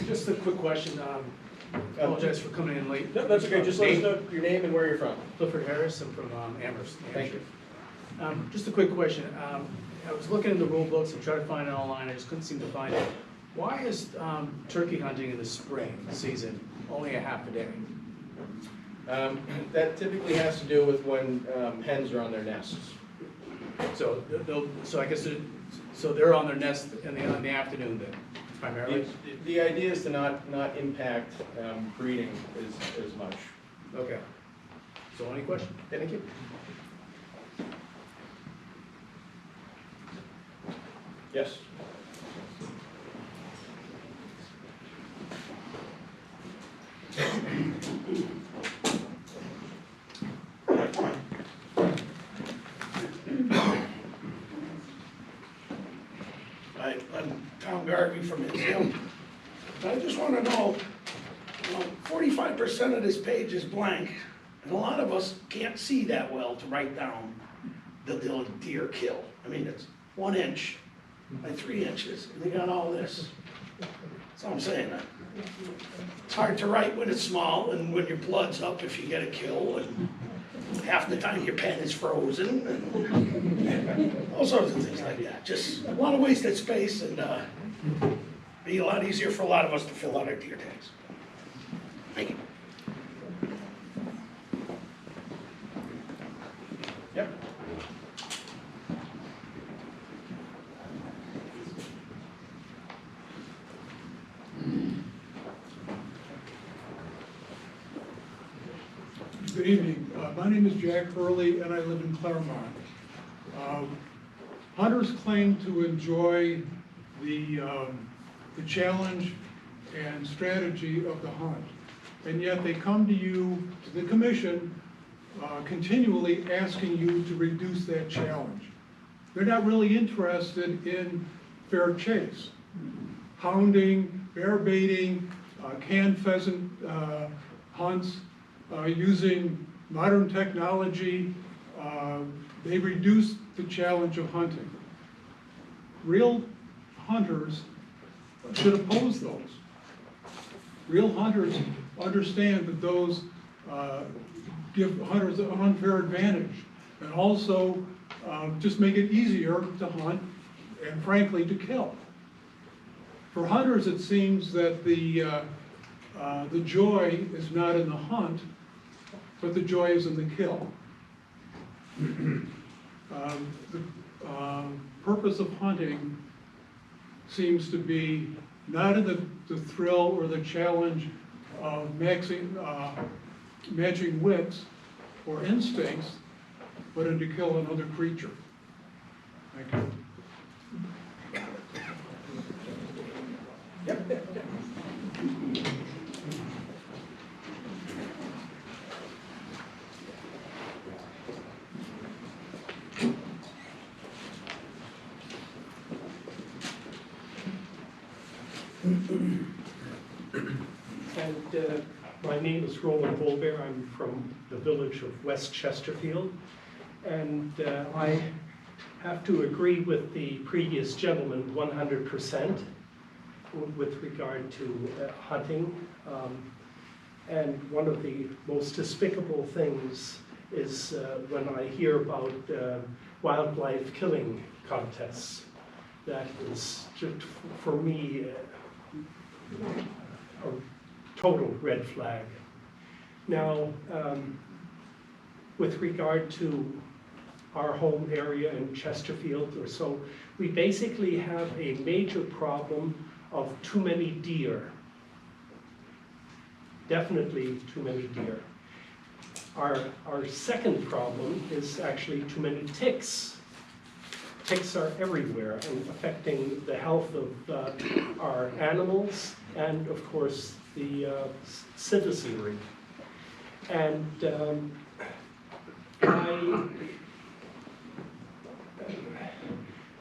O: Just a quick question. Apologize for coming in late.
A: No, that's okay, just let us know your name and where you're from.
O: Clifford Harris, I'm from Amherst, New
A: Thank
O: Hampshire. Just a quick question. I was looking in the rule books and tried to find it online, I just couldn't seem to find it. Why is turkey hunting in the spring season only a half a day?
A: That typically has to do with when hens are on their nests.
O: So so I guess, so they're on their nest in the afternoon then, primarily?
A: The idea is to not impact breeding as much.
O: Okay. So any question?
A: Thank you. Yes.
Q: I'm Tom Garvey from Israel. I just want to know, 45% of this page is blank, and a lot of us can't see that well to write down the deer kill. I mean, it's 1 inch by 3 inches, and they got all this. That's all I'm saying. It's hard to write when it's small and when your blood's up if you get a kill, and half the time your pen is frozen, and all sorts of things like that. Just a lot of wasted space, and be a lot easier for a lot of us to fill out our deer tags. Thank you.
A: Yep.
R: Good evening. My name is Jack Hurley, and I live in Claremont. Hunters claim to enjoy the challenge and strategy of the hunt, and yet they come to you, to the commission, continually asking you to reduce that challenge. They're not really interested in fair chase, hounding, bear baiting, canned pheasant hunts, using modern technology. They reduce the challenge of hunting. Real hunters should oppose those. Real hunters understand that those give hunters an unfair advantage, and also just make it easier to hunt and frankly to kill. For hunters, it seems that the joy is not in the hunt, but the joy is in the kill. The purpose of hunting seems to be not in the thrill or the challenge of matching wits or instincts, but in to kill another creature. Thank you.
S: And my name is Roland Bolbear. I'm from the village of West Chesterfield. And I have to agree with the previous gentleman 100% with regard to hunting. And one of the most despicable things is when I hear about wildlife killing contests. That is just, for me, a total red flag. Now, with regard to our home area in Chesterfield or so, we basically have a major problem of too many deer. Definitely too many deer. Our second problem is actually too many ticks. Ticks are everywhere and affecting the health of our animals and, of course, the citizenry. And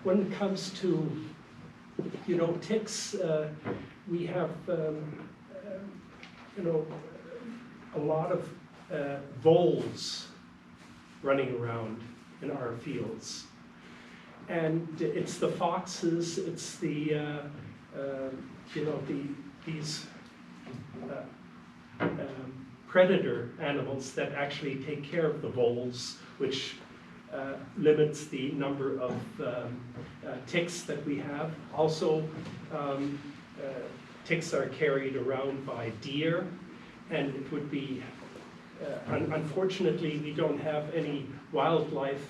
S: when it comes to, ticks, we have, a lot of voles running around in our fields. And it's the foxes, it's the, these predator animals that actually take care of the voles, which limits the number of ticks that we have. Also, ticks are carried around by deer, and it would be, unfortunately, we don't have any wildlife,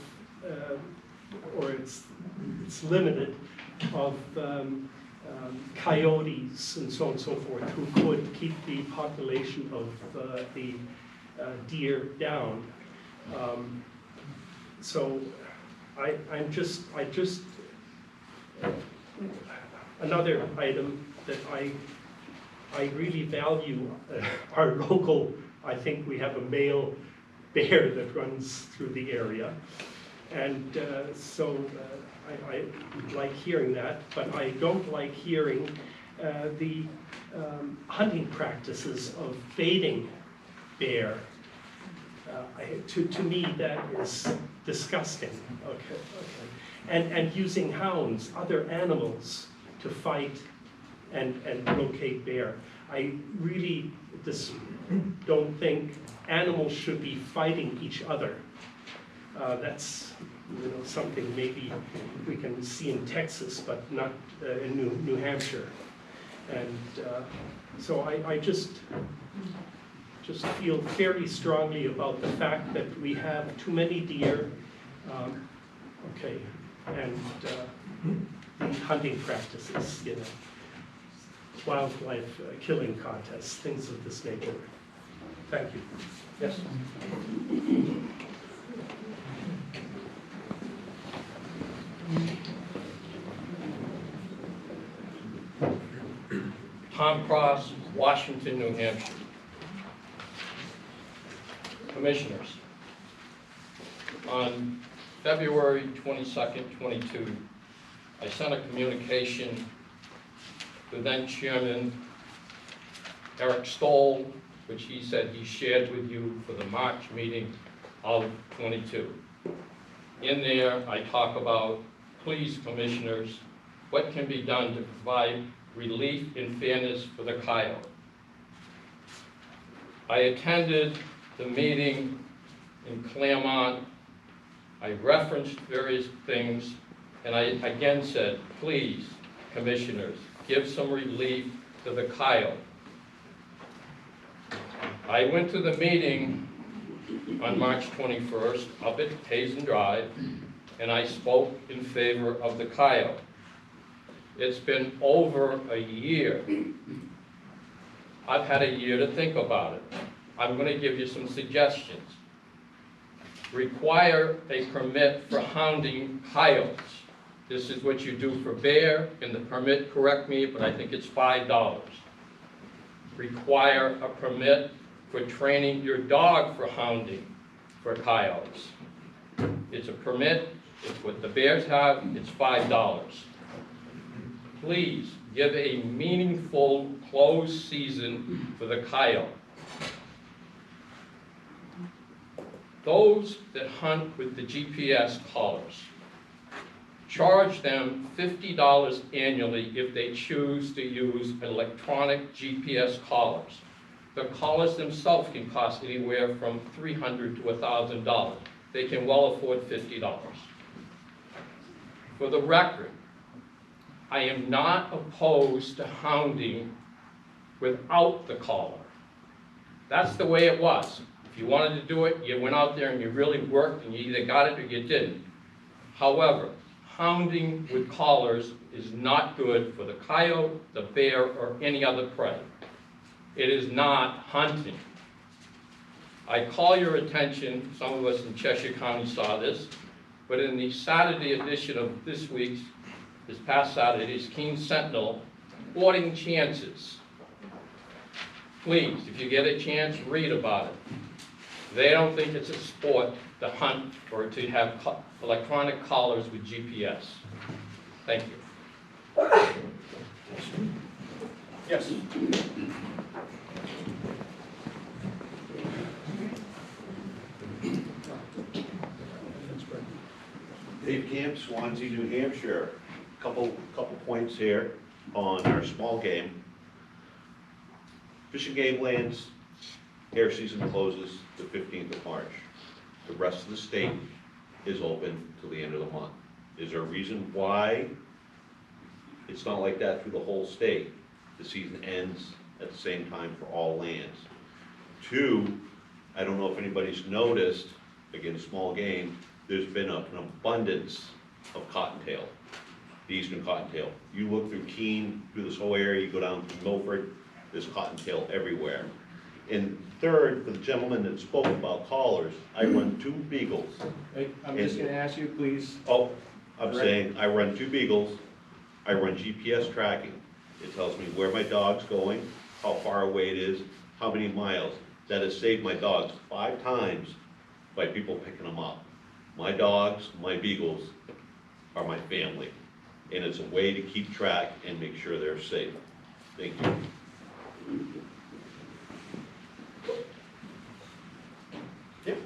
S: or it's limited, of coyotes and so on and so forth, who could keep the population of the deer down. So I just another item that I really value, our local, I think we have a male bear that runs through the area. And so I like hearing that, but I don't like hearing the hunting practices of baiting bear. To me, that is disgusting. Okay. And using hounds, other animals, to fight and locate bear. I really just don't think animals should be fighting each other. That's something maybe we can see in Texas, but not in New Hampshire. And so I just feel fairly strongly about the fact that we have too many deer, and the hunting practices, wildlife killing contests, things of this nature. Thank you. Yes?
T: Tom Cross, Washington, New Hampshire. Commissioners, on February 22nd, 22, I sent a communication to then Chairman Eric Stoll, which he said he shared with you for the March meeting of 22. In there, I talk about, please, Commissioners, what can be done to provide relief and fairness for the coyote. I attended the meeting in Claremont. I referenced various things, and I again said, please, Commissioners, give some relief to the coyote. I went to the meeting on March 21st up at Hazen Drive, and I spoke in favor of the coyote. It's been over a year. I've had a year to think about it. I'm going to give you some suggestions. Require a permit for hounding coyotes. This is what you do for bear, and the permit, correct me, but I think it's $5. Require a permit for training your dog for hounding for coyotes. It's a permit, it's what the bears have, it's $5. Please give a meaningful closed season for the coyote. Those that hunt with the GPS collars, charge them $50 annually if they choose to use electronic GPS collars. The collars themselves can cost anywhere from $300 to $1,000. They can well afford $50. For the record, I am not opposed to hounding without the collar. That's the way it was. If you wanted to do it, you went out there and you really worked and you either got it or you didn't. However, hounding with collars is not good for the coyote, the bear, or any other prey. It is not hunting. I call your attention, some of us in Cheshire County saw this, but in the Saturday edition of this past Saturday's Keene Sentinel, Sporting Chances. Please, if you get a chance, read about it. They don't think it's a sport to hunt or to have electronic collars with GPS. Thank you.
A: Yes.
U: Dave Camp, Swansea, New Hampshire. Couple points here on our small game. Fish and Game lands, air season closes the 15th of March. The rest of the state is open till the end of the month. Is there a reason why it's not like that through the whole state? The season ends at the same time for all lands. Two, I don't know if anybody's noticed, again, small game, there's been an abundance of cottontail, the eastern cottontail. You look through Keene, through this whole area, you go down through Milford, there's cottontail everywhere. And third, for the gentleman that spoke about collars, I run 2 beagles.
A: Hey, I'm just gonna ask you, please.
U: Oh, I'm saying, I run 2 beagles, I run GPS tracking. It tells me where my dog's going, how far away it is, how many miles. That has saved my dogs 5 times by people picking them up. My dogs, my beagles, are my family. And it's a way to keep track and make sure they're safe. Thank you. Yep.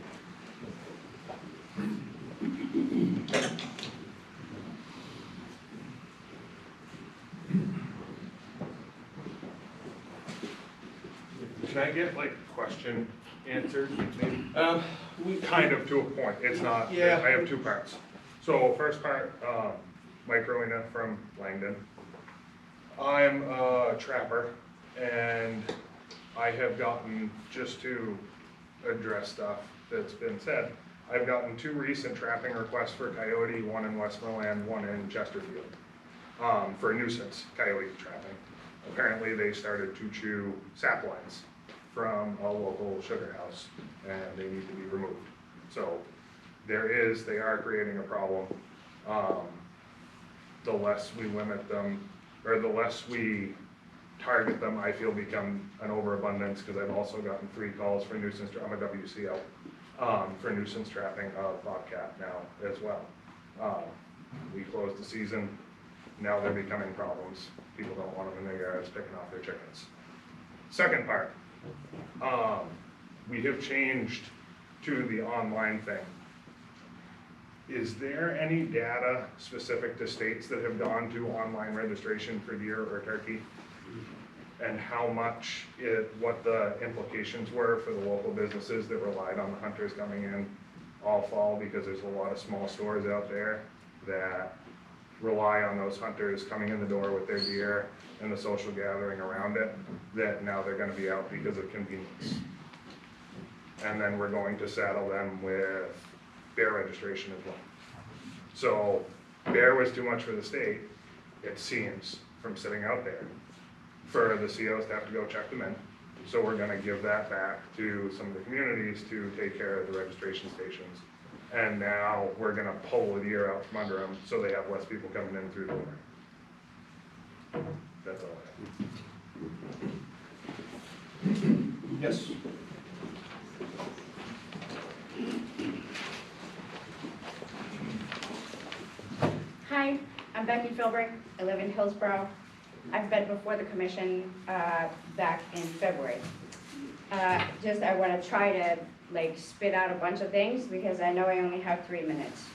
V: Can I get like a question answered, maybe?
A: We
V: kind of to a point, it's not,
A: Yeah.
V: I have 2 parts. So first part, Mike Rowena from Langdon. I'm a trapper, and I have gotten, just to address stuff that's been said, I've gotten 2 recent trapping requests for coyote, one in Westmoreland, one in Chesterfield, for nuisance coyote trapping. Apparently they started to chew saplines from a local sugar house, and they need to be removed. So they are creating a problem. The less we limit them, or the less we target them, I feel become an overabundance, because I've also gotten 3 calls for nuisance, I'm a WCO, for nuisance trapping of bobcat now as well. We closed the season, now they're becoming problems. People don't want them in their yards picking off their chickens. Second part, we have changed to the online thing. Is there any data specific to states that have gone to online registration for deer or turkey? And how much what the implications were for the local businesses that relied on the hunters coming in all fall, because there's a lot of small stores out there that rely on those hunters coming in the door with their deer and the social gathering around it, that now they're gonna be out because of convenience. And then we're going to saddle them with bear registration as well. So bear was too much for the state, it seems, from sitting out there, for the COs to have to go check them in. So we're gonna give that back to some of the communities to take care of the registration stations. And now we're gonna pull the deer out from under them, so they have less people coming in through the door. That's all I have.
A: Yes.
W: Hi, I'm Becky Philbrick. I live in Hillsborough. I've been before the commission back in February. I want to try to spit out a bunch of things because I know I only have 3 minutes.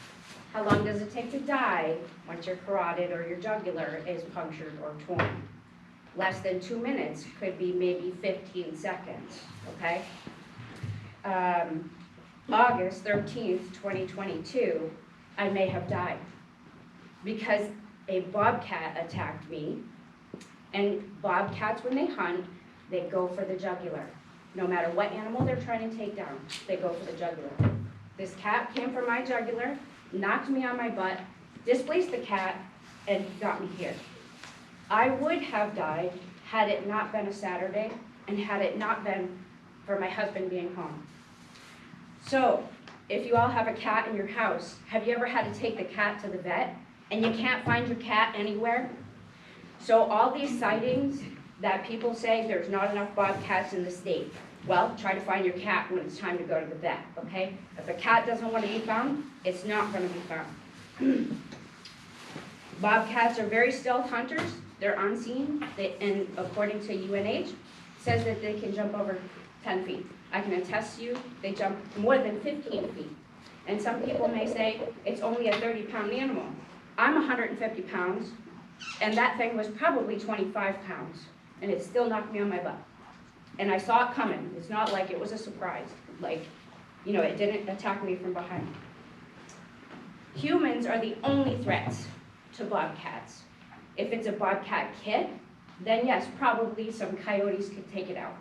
W: How long does it take to die once your carotid or your jugular is punctured or torn? Less than 2 minutes, could be maybe 15 seconds, okay? August 13th, 2022, I may have died because a bobcat attacked me. And bobcats, when they hunt, they go for the jugular. No matter what animal they're trying to take down, they go for the jugular. This cat came for my jugular, knocked me on my butt, displaced the cat, and got me here. I would have died had it not been a Saturday and had it not been for my husband being home. So, if you all have a cat in your house, have you ever had to take the cat to the vet and you can't find your cat anywhere? So all these sightings that people say there's not enough bobcats in the state, well, try to find your cat when it's time to go to the vet, okay? If a cat doesn't want to be found, it's not going to be found. Bobcats are very stealth hunters. They're unseen, and according to UNH, says that they can jump over 10 feet. I can attest to you, they jump more than 15 feet. And some people may say it's only a 30-pound animal. I'm 150 pounds, and that thing was probably 25 pounds, and it still knocked me on my butt. And I saw it coming. It's not like it was a surprise. Like, you know, it didn't attack me from behind. Humans are the only threats to bobcats. If it's a bobcat kid, then yes, probably some coyotes could take it out.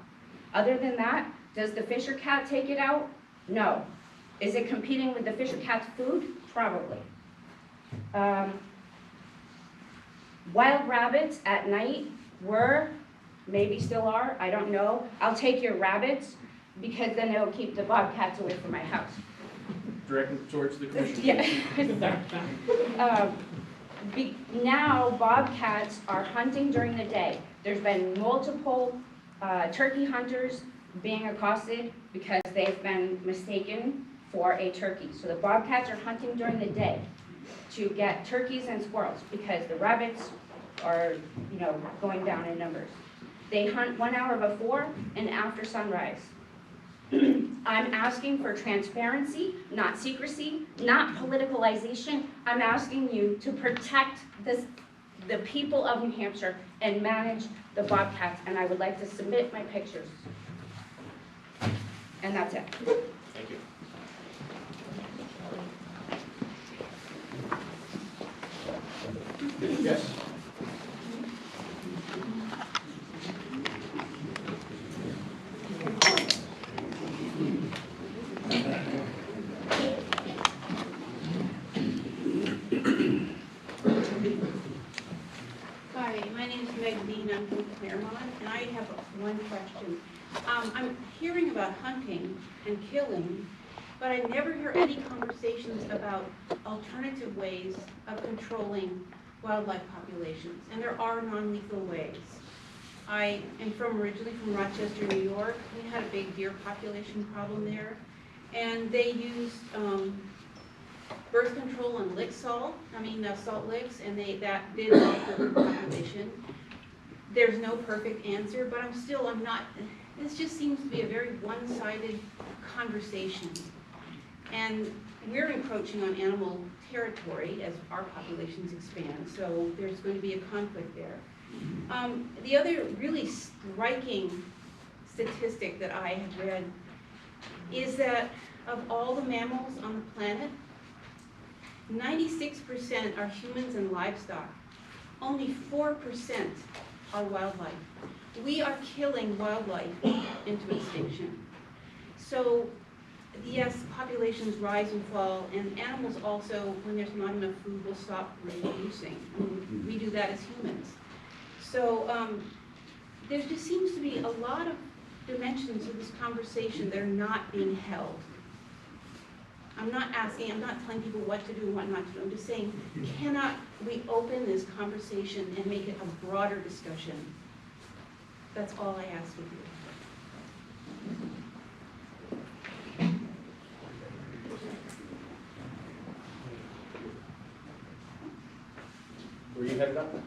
W: Other than that, does the fisher cat take it out? No. Is it competing with the fisher cat's food? Probably. Wild rabbits at night were, maybe still are, I don't know. I'll take your rabbits because then it'll keep the bobcats away from my house.
A: Directed towards the commission.
W: Yeah. Now bobcats are hunting during the day. There's been multiple turkey hunters being accosted because they've been mistaken for a turkey. So the bobcats are hunting during the day to get turkeys and squirrels because the rabbits are, you know, going down in numbers. They hunt 1 hour before and after sunrise. I'm asking for transparency, not secrecy, not politicalization. I'm asking you to protect the people of New Hampshire and manage the bobcats, and I would like to submit my pictures. And that's it.
A: Thank you. Yes?
B: Hi, my name is Meg Dean. I'm from Claremont, and I have one question. I'm hearing about hunting and killing, but I never hear any conversations about alternative ways of controlling wildlife populations, and there are non-lethal ways. I am originally from Rochester, New York. We had a big deer population problem there, and they used birth control and salt licks, and that did help the population. There's no perfect answer, but this just seems to be a very one-sided conversation. And we're encroaching on animal territory as our populations expand, so there's going to be a conflict there. The other really striking statistic that I have read is that of all the mammals on the planet, 96% are humans and livestock. Only 4% are wildlife. We are killing wildlife into extinction. So yes, populations rise and fall, and animals also, when there's not enough food, will stop reproducing. We do that as humans. So there just seems to be a lot of dimensions of this conversation that are not being held. I'm not telling people what to do and what not to do. I'm just saying, cannot we open this conversation and make it a broader discussion? That's all I ask of you.
A: Were you headed up? Do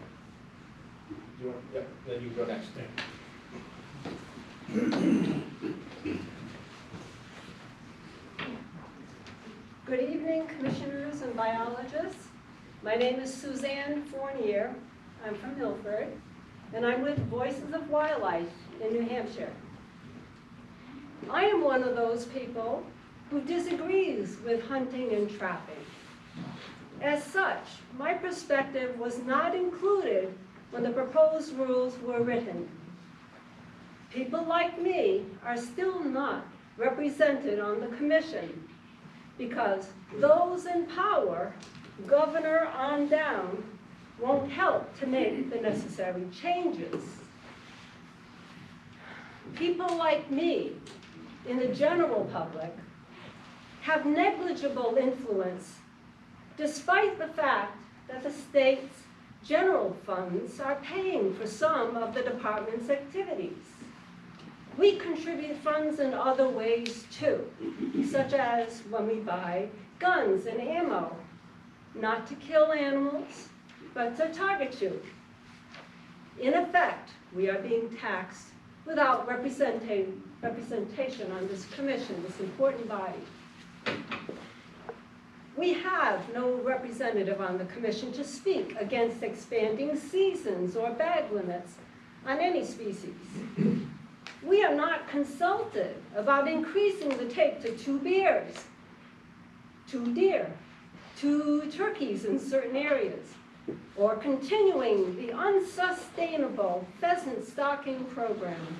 A: you want? Yep. Then you go next.
C: Good evening, commissioners and biologists. My name is Suzanne Fournier. I'm from Milford, and I'm with Voices of Wildlife in New Hampshire. I am one of those people who disagrees with hunting and trapping. As such, my perspective was not included when the proposed rules were written. People like me are still not represented on the commission because those in power, governor on down, won't help to make the necessary changes. People like me in the general public have negligible influence despite the fact that the state's general funds are paying for some of the department's activities. We contribute funds in other ways too, such as when we buy guns and ammo, not to kill animals, but to target shoot. In effect, we are being taxed without representation on this commission, this important body. We have no representative on the commission to speak against expanding seasons or bag limits on any species. We are not consulted about increasing the take to 2 bears, 2 deer, 2 turkeys in certain areas, or continuing the unsustainable pheasant stalking program.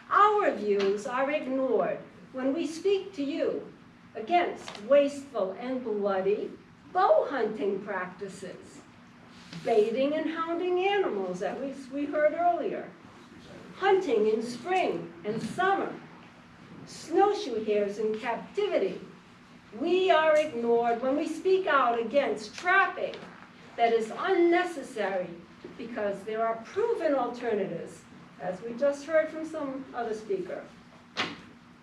C: Our views are ignored when we speak to you against wasteful and bloody bow hunting practices, baiting and hounding animals, as we heard earlier, hunting in spring and summer, snowshoe hares in captivity. We are ignored when we speak out against trapping that is unnecessary because there are proven alternatives, as we just heard from some other speaker.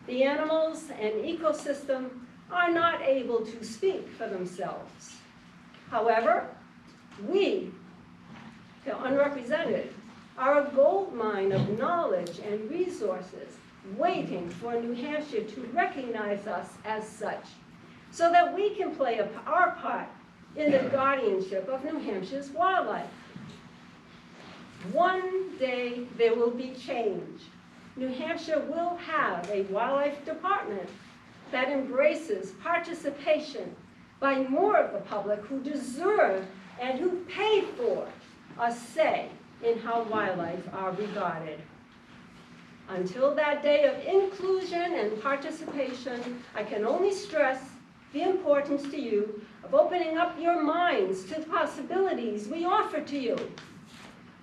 C: The animals and ecosystem are not able to speak for themselves. However, we, the unrepresented, are a gold mine of knowledge and resources waiting for New Hampshire to recognize us as such, so that we can play our part in the guardianship of New Hampshire's wildlife. One day there will be change. New Hampshire will have a wildlife department that embraces participation by more of the public who deserve and who pay for a say in how wildlife are regarded. Until that day of inclusion and participation, I can only stress the importance to you of opening up your minds to the possibilities we offer to you.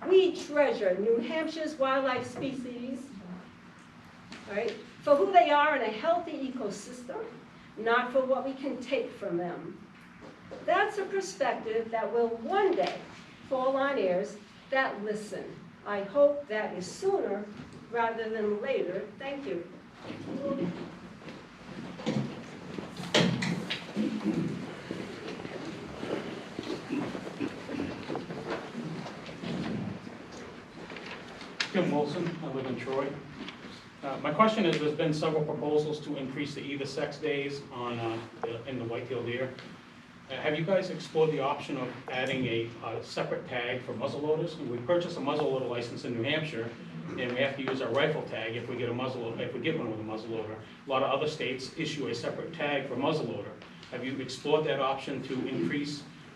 C: We treasure New Hampshire's wildlife species, right, for who they are in a healthy ecosystem, not for what we can take from them. That's a perspective that will one day fall on ears that listen. I hope that is sooner rather than later. Thank you.
D: Jim Wilson, I live in Troy. My question is, there's been several proposals to increase the either sex days in the white-tailed deer. Have you guys explored the option of adding a separate tag for muzzleloaders? We purchase a muzzleloader license in New Hampshire, and we have to use our rifle tag if we get one with a muzzleloader. A lot of other states issue a separate tag for muzzleloader. Have you explored that option to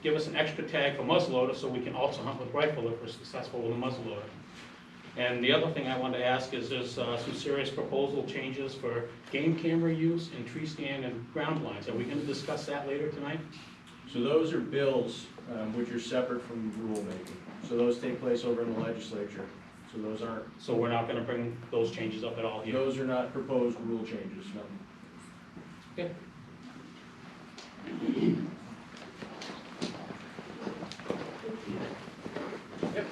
D: give us an extra tag for muzzleloader so we can also hunt with rifle if we're successful with a muzzleloader? And the other thing I wanted to ask is there's some serious proposal changes for game camera use and tree stand and ground blinds. Are we going to discuss that later tonight?
A: So those are bills which are separate from rulemaking. So those take place over in the legislature. So those aren't.
D: So we're not going to bring those changes up at all here?
A: Those are not proposed rule changes, no.
D: Okay.
A: Yep.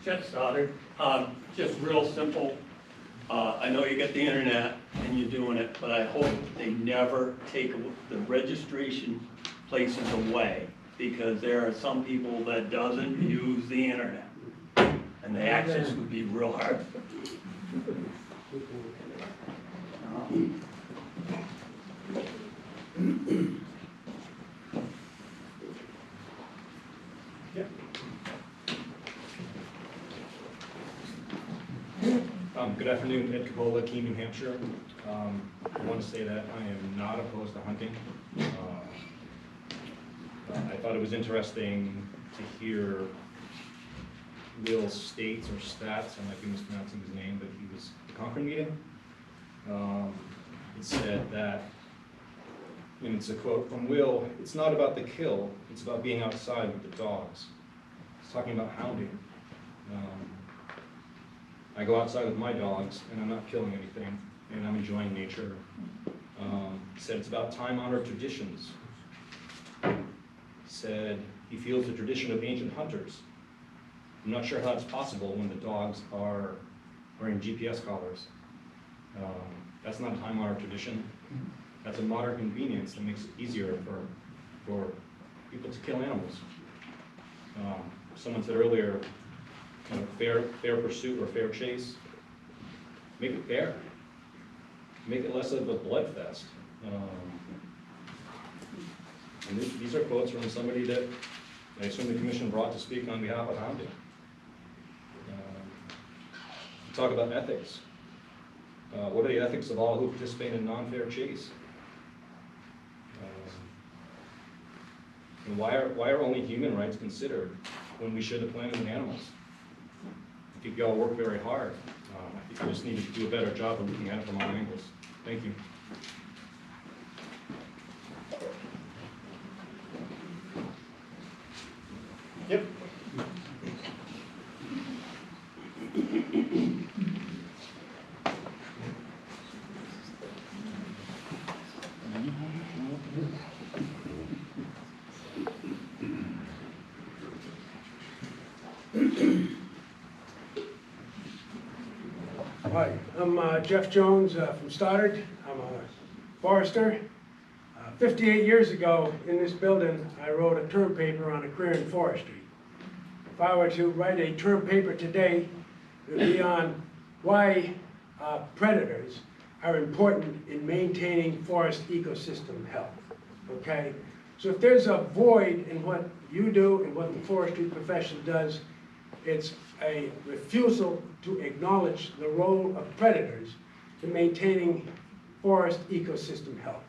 F: Jeff Stoddard, just real simple. I know you got the internet and you're doing it, but I hope they never take the registration places away, because there are some people that doesn't use the internet, and the access would be real hard.
H: Good afternoon, Ed Capola, Keene, New Hampshire. I want to say that I am not opposed to hunting. I thought it was interesting to hear Will States or Stats, I might be mispronouncing his name, but he was at the Concord meeting. It said that, and it's a quote from Will, "It's not about the kill, it's about being outside with the dogs." He's talking about hounding. I go outside with my dogs, and I'm not killing anything, and I'm enjoying nature. Said it's about time-honored traditions. Said he feels the tradition of ancient hunters. I'm not sure how that's possible when the dogs are wearing GPS collars. That's not a time-honored tradition. That's a modern convenience that makes it easier for people to kill animals. Someone said earlier, kind of fair pursuit or fair chase. Make it fair. Make it less of a bloodfest. And these are quotes from somebody that I assume the commission brought to speak on behalf of hounding. Talk about ethics. What are the ethics of all who participate in non-fair chase? And why are only human rights considered when we should have planted with animals? I think you all work very hard. I think you just need to do a better job of looking at it from all angles. Thank you.
M: Yep. Hi, I'm Jeff Jones from Stoddard. I'm a forester. 58 years ago in this building, I wrote a term paper on a career in forestry. If I were to write a term paper today, it would be on why predators are important in maintaining forest ecosystem health, okay? So if there's a void in what you do and what the forestry profession does, it's a refusal to acknowledge the role of predators in maintaining forest ecosystem health.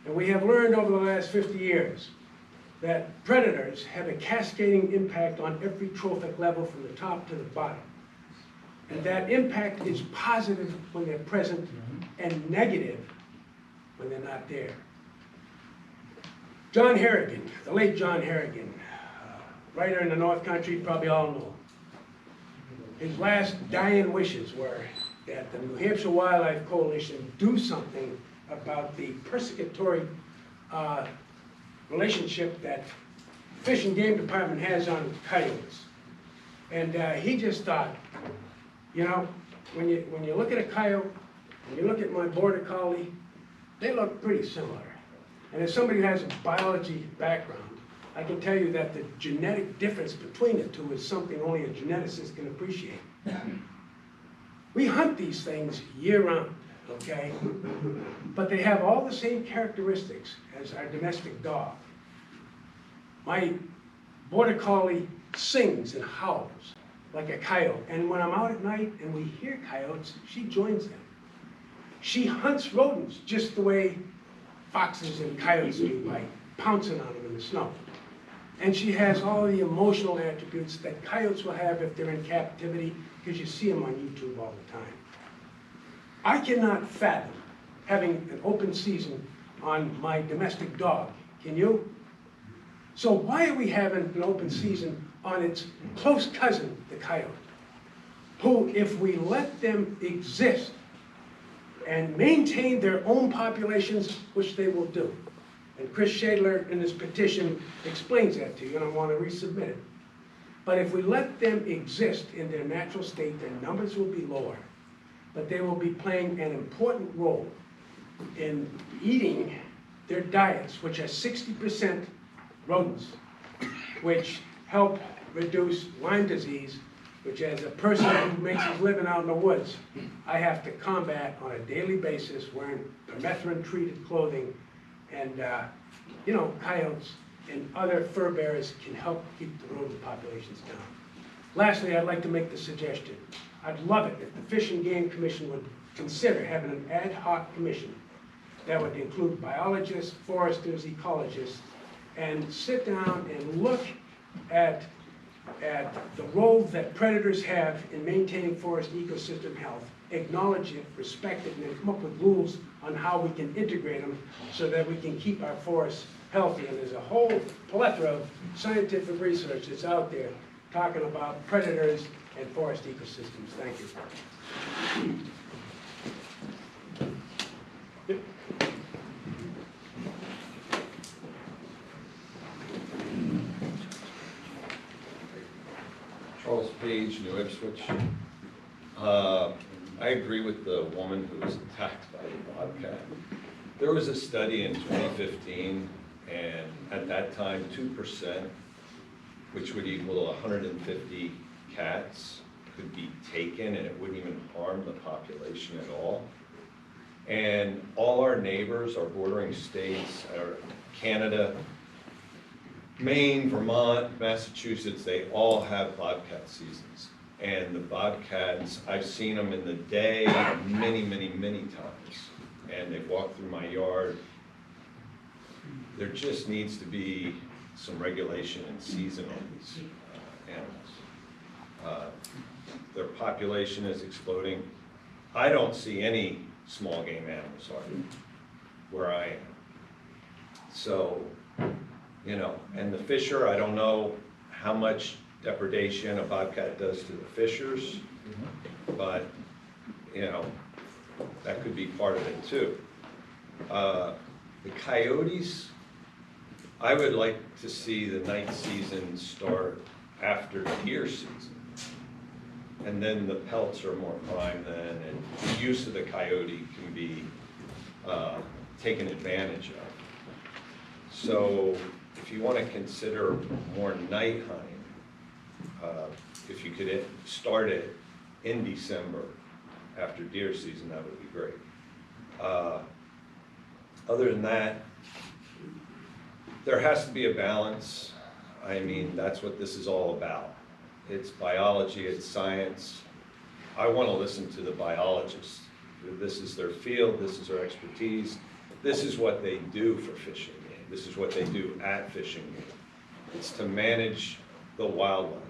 M: And we have learned over the last 50 years that predators have a cascading impact on every trophic level from the top to the bottom. And that impact is positive when they're present and negative when they're not there. John Harrigan, the late John Harrigan, writer in the North Country, probably all know. His last dying wishes were that the New Hampshire Wildlife Coalition do something about the persecutory relationship that Fish and Game Department has on coyotes. And he just thought, you know, when you look at a coyote, when you look at my border collie, they look pretty similar. And as somebody who has a biology background, I can tell you that the genetic difference between the two is something only a geneticist can appreciate. We hunt these things year-round, okay? But they have all the same characteristics as our domestic dog. My border collie sings and howls like a coyote. And when I'm out at night and we hear coyotes, she joins them. She hunts rodents just the way foxes and coyotes do by pouncing on them in the snow. And she has all the emotional attributes that coyotes will have if they're in captivity, because you see them on YouTube all the time. I cannot fathom having an open season on my domestic dog. Can you? So why are we having an open season on its close cousin, the coyote, who, if we let them exist and maintain their own populations, which they will do, and Chris Shadler in his petition explains that to you, and I want to resubmit it. But if we let them exist in their natural state, their numbers will be lower, but they will be playing an important role in eating their diets, which are 60% rodents, which help reduce Lyme disease, which as a person who makes his living out in the woods, I have to combat on a daily basis wearing permethrin-treated clothing. And, you know, coyotes and other fur bearers can help keep the rodent populations down. Lastly, I'd like to make the suggestion. I'd love it if the Fish and Game Commission would consider having an ad hoc commission that would include biologists, foresters, ecologists, and sit down and look at the role that predators have in maintaining forest ecosystem health, acknowledge it, respect it, and then come up with rules on how we can integrate them so that we can keep our forests healthy. And there's a whole plethora of scientific research that's out there talking about predators and forest ecosystems. Thank you.
I: Charles Page, New Ipswich. I agree with the woman who was attacked by the bobcat. There was a study in 2015, and at that time, 2%, which would equal 150 cats could be taken and it wouldn't even harm the population at all. And all our neighbors, our bordering states, our Canada, Maine, Vermont, Massachusetts, they all have bobcat seasons. And the bobcats, I've seen them in the day many, many, many times. And they've walked through my yard. There just needs to be some regulation and season on these animals. Their population is exploding. I don't see any small game animals hardly where I am. So, you know, and the fisher, I don't know how much depredation a bobcat does to the fishers, but, you know, that could be part of it too. The coyotes, I would like to see the night season start after deer season. And then the pelts are more prime then, and the use of the coyote can be taken advantage of. So if you want to consider more night hunting, if you could start it in December after deer season, that would be great. Other than that, there has to be a balance. I mean, that's what this is all about. It's biology, it's science. I want to listen to the biologists. This is their field, this is their expertise. This is what they do for fishing game. This is what they do at fishing game. It's to manage the wildlife.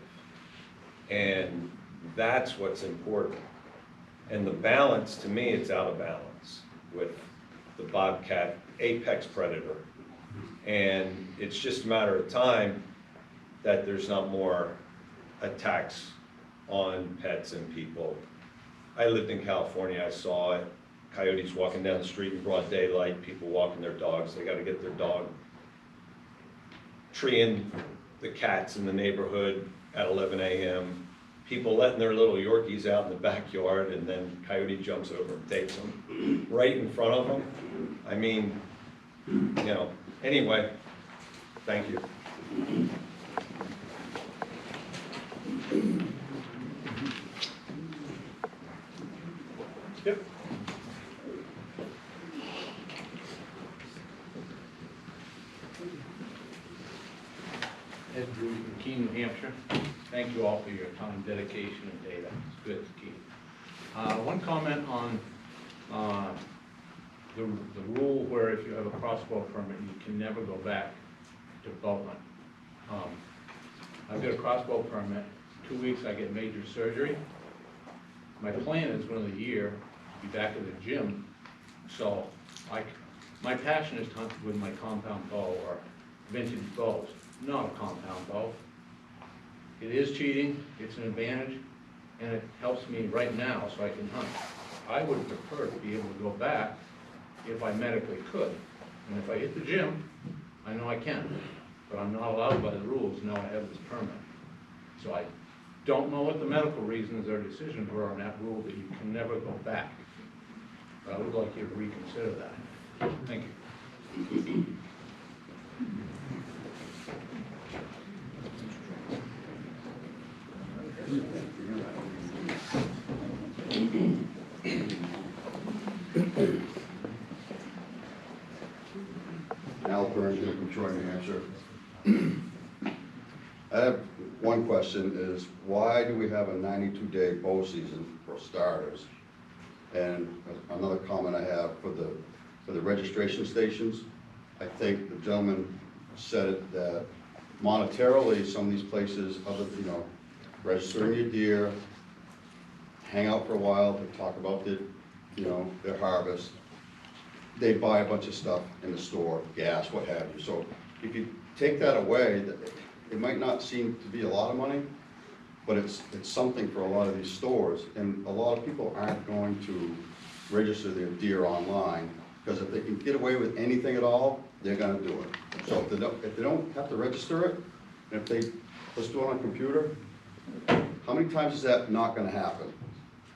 I: And that's what's important. And the balance, to me, it's out of balance with the bobcat apex predator. And it's just a matter of time that there's not more attacks on pets and people. I lived in California, I saw it. Coyotes walking down the street in broad daylight, people walking their dogs. They got to get their dog treeing the cats in the neighborhood at 11 a.m. People letting their little Yorkies out in the backyard, and then coyote jumps over and takes them right in front of them. I mean, you know, anyway, thank you.
D: Yep.
J: Ed Drew from Keene, New Hampshire. Thank you all for your time, dedication, and data. It's good to keep. One comment on the rule where if you have a crossbow permit, you can never go back to bow hunt. I've got a crossbow permit. 2 weeks I get major surgery. My plan is one of the year to be back at the gym. So my passion is to hunt with my compound bow or vintage bows, not a compound bow. It is cheating, it's an advantage, and it helps me right now so I can hunt. I would prefer to be able to go back if I medically could. And if I hit the gym, I know I can, but I'm not allowed by the rules now I have this permit. So I don't know what the medical reasons or decisions were on that rule that you can never go back. But I would like you to reconsider that. Thank you.
K: Al Burns from Troy, New Hampshire. I have one question is, why do we have a 92-day bow season for starters? And another comment I have for the registration stations, I think the gentleman said it that monetarily, some of these places, other, you know, registering your deer, hang out for a while, to talk about the, you know, their harvest. They buy a bunch of stuff in the store, gas, what have you. So if you take that away, it might not seem to be a lot of money, but it's something for a lot of these stores. And a lot of people aren't going to register their deer online, because if they can get away with anything at all, they're gonna do it. So if they don't have to register it, and if they, let's do it on a computer, how many times is that not gonna happen?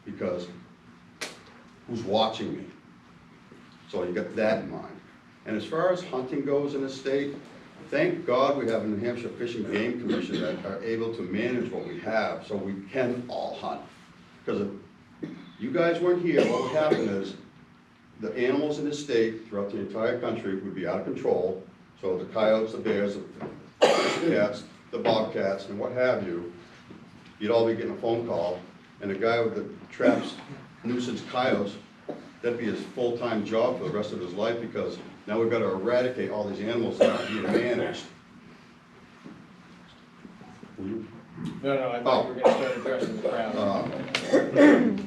K: Because who's watching me? So you got that in mind. And as far as hunting goes in the state, thank God we have a New Hampshire Fish and Game Commission that are able to manage what we have so we can all hunt. Because if you guys weren't here, what would happen is the animals in the state throughout the entire country would be out of control. So the coyotes, the bears, the cats, the bobcats, and what have you, you'd all be getting a phone call, and the guy with the traps nuisance coyotes, that'd be his full-time job for the rest of his life, because now we've got to eradicate all these animals that aren't being managed.
A: No, I thought you were gonna start addressing the crowd.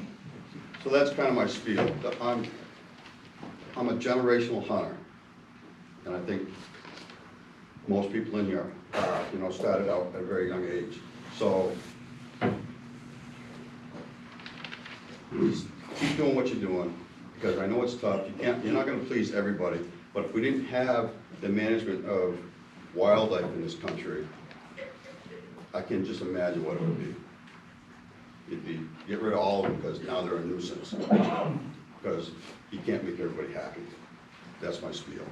K: So that's kind of my spiel. I'm a generational hunter, and I think most people in here, started out at a very young age. So just keep doing what you're doing, because I know it's tough. You're not going to please everybody, but if we didn't have the management of wildlife in this country, I can just imagine what it would be. It'd be get rid of all of them, because now they're a nuisance. Because you can't make everybody happy. That's my spiel.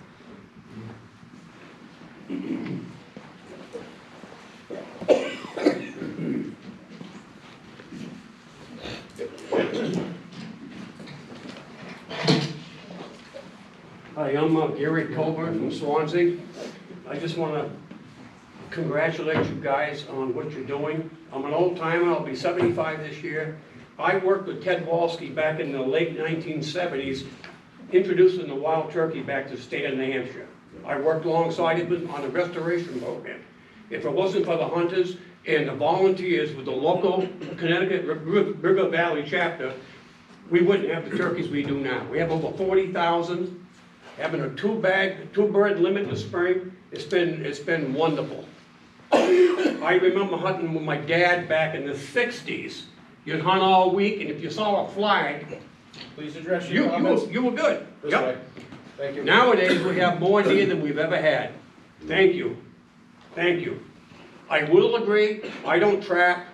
E: Hi, I'm Gary Colburn from Swansea. I just want to congratulate you guys on what you're doing. I'm an old timer, I'll be 75 this year. I worked with Ted Walsky back in the late 1970s, introducing the wild turkey back to the state of New Hampshire. I worked alongside him on the restoration program. If it wasn't for the hunters and the volunteers with the local Connecticut River Valley chapter, we wouldn't have the turkeys we do now. We have over 40,000, having a two-bird limit in the spring. It's been wonderful. I remember hunting with my dad back in the 60s. You'd hunt all week, and if you saw a flag,
A: please address your comments.
E: You were good.
A: This
E: Yep.
A: way. Thank you.
E: Nowadays, we have more deer than we've ever had. Thank you. Thank you. I will agree, I don't trap.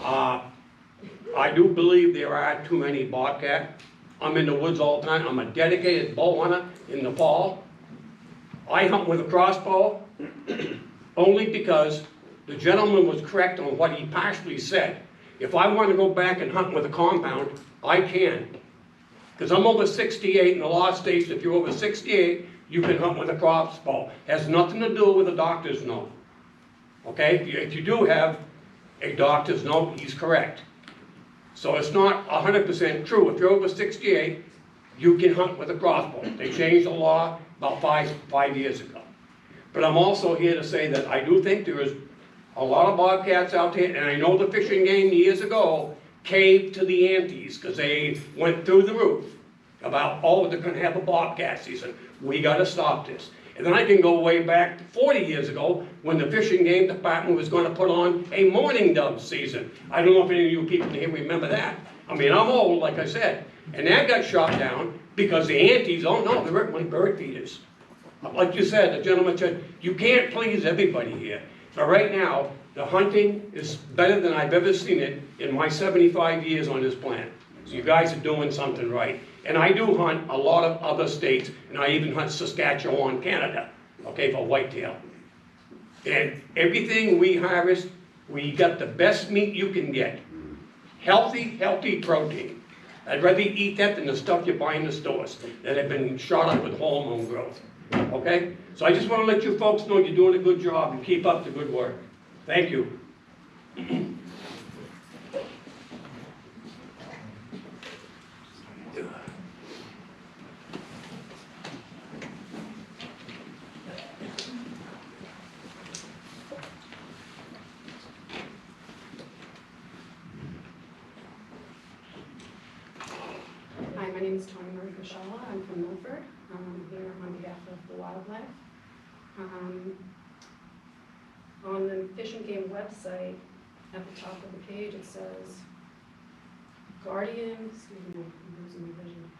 E: I do believe there are too many bobcat. I'm in the woods all the time. I'm a dedicated bow hunter in the fall. I hunt with a crossbow only because the gentleman was correct on what he partially said. If I want to go back and hunt with a compound, I can. Because I'm over 68, and the law states if you're over 68, you can hunt with a crossbow. Has nothing to do with a doctor's note. Okay? If you do have a doctor's note, he's correct. So it's not 100% true. If you're over 68, you can hunt with a crossbow. They changed the law about five years ago. But I'm also here to say that I do think there is a lot of bobcats out there, and I know the fishing game years ago caved to the antes because they went through the roof about, oh, they're going to have a bobcat season. We got to stop this. And then I can go way back 40 years ago when the Fishing Game Department was going to put on a mourning dove season. I don't know if any of you people here remember that. I mean, I'm old, like I said. And that got shot down because the antes, oh no, they're like bird feeders. Like you said, the gentleman said, you can't please everybody here. But right now, the hunting is better than I've ever seen it in my 75 years on this planet. So you guys are doing something right. And I do hunt a lot of other states, and I even hunt Saskatchewan, Canada, okay, for whitetail. And everything we harvest, we got the best meat you can get. Healthy protein. I'd rather eat that than the stuff you buy in the stores that have been shot up with hormone growth. Okay? So I just want to let you folks know you're doing a good job and keep up the good work. Thank you.
L: Hi, my name is Tony Marie Fashala. I'm from Milford. I'm here on behalf of the wildlife. On the Fish and Game website, at the top of the page, it says, Guardian, excuse me, I'm losing my vision.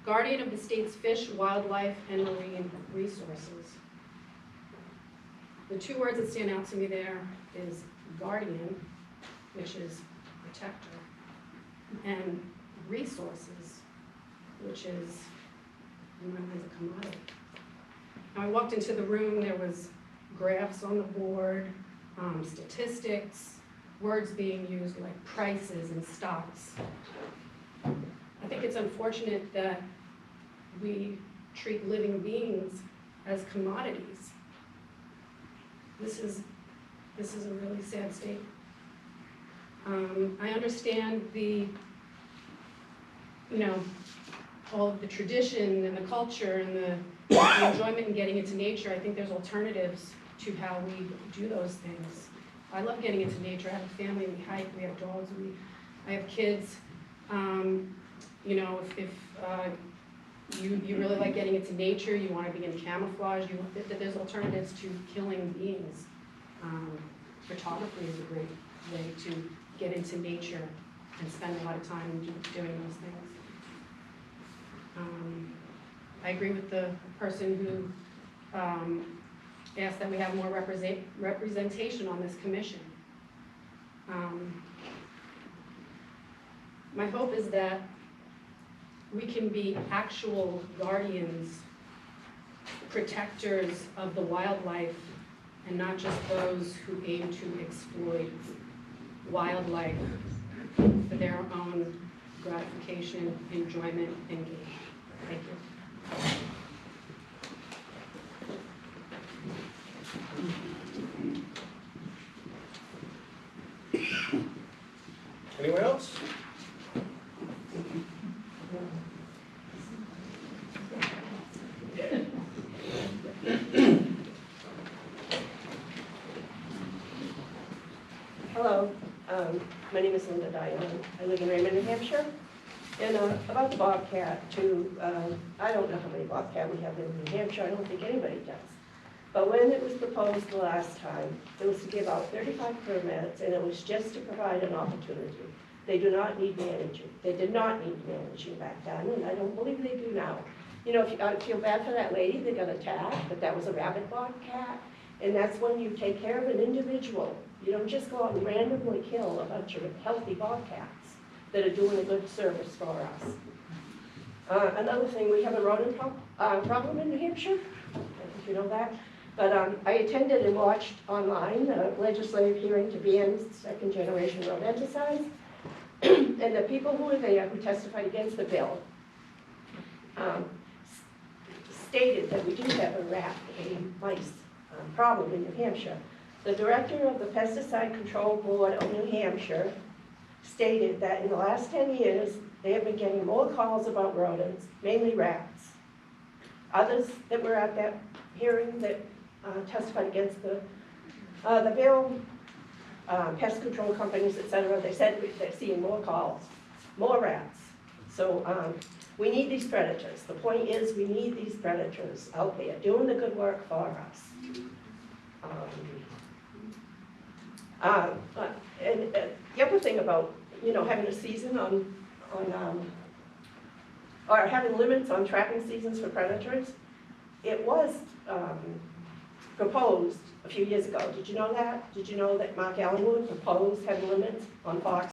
L: Guardian of the state's fish, wildlife, and marine resources. The two words that stand out to me there is guardian, which is protector, and resources, which is, in my mind, a commodity. Now, I walked into the room, there was graphs on the board, statistics, words being used like prices and stocks. I think it's unfortunate that we treat living beings as commodities. This is a really sad state. I understand the, all of the tradition and the culture and the enjoyment in getting into nature. I think there's alternatives to how we do those things. I love getting into nature. I have a family, we hike, we have dogs, I have kids. If you really like getting into nature, you want to be in camouflage, there's alternatives to killing beings. Photography is a great way to get into nature and spend a lot of time doing those things. I agree with the person who asked that we have more representation on this commission. My hope is that we can be actual guardians, protectors of the wildlife, and not just those who aim to exploit wildlife for their own gratification, enjoyment, and gain. Thank you.
A: Anyone else?
G: Hello, my name is Linda Dion. I live in Raymond, New Hampshire. And about the bobcat, too, I don't know how many bobcat we have in New Hampshire. I don't think anybody does. But when it was proposed the last time, it was to give out 35 permits, and it was just to provide an opportunity. They do not need managing. They did not need managing back then, and I don't believe they do now. I feel bad for that lady that got attacked, but that was a rabid bobcat. And that's when you take care of an individual. You don't just go out and randomly kill a bunch of healthy bobcats that are doing a good service for us. Another thing, we have a rodent problem in New Hampshire. I think you know that. But I attended and watched online a legislative hearing to ban second-generation rodenticides. And the people who were there who testified against the bill stated that we do have a mice problem in New Hampshire. The director of the Pesticide Control Board of New Hampshire stated that in the last 10 years, they have been getting more calls about rodents, mainly rats. Others that were at that hearing that testified against the bill, pest control companies, etc., they said they're seeing more calls, more rats. So we need these predators. The point is we need these predators out there doing the good work for us. And the other thing about, having a season or having limits on trapping seasons for predators, it was proposed a few years ago. Did you know that? Did you know that Mark Ellenwood proposed having limits on fox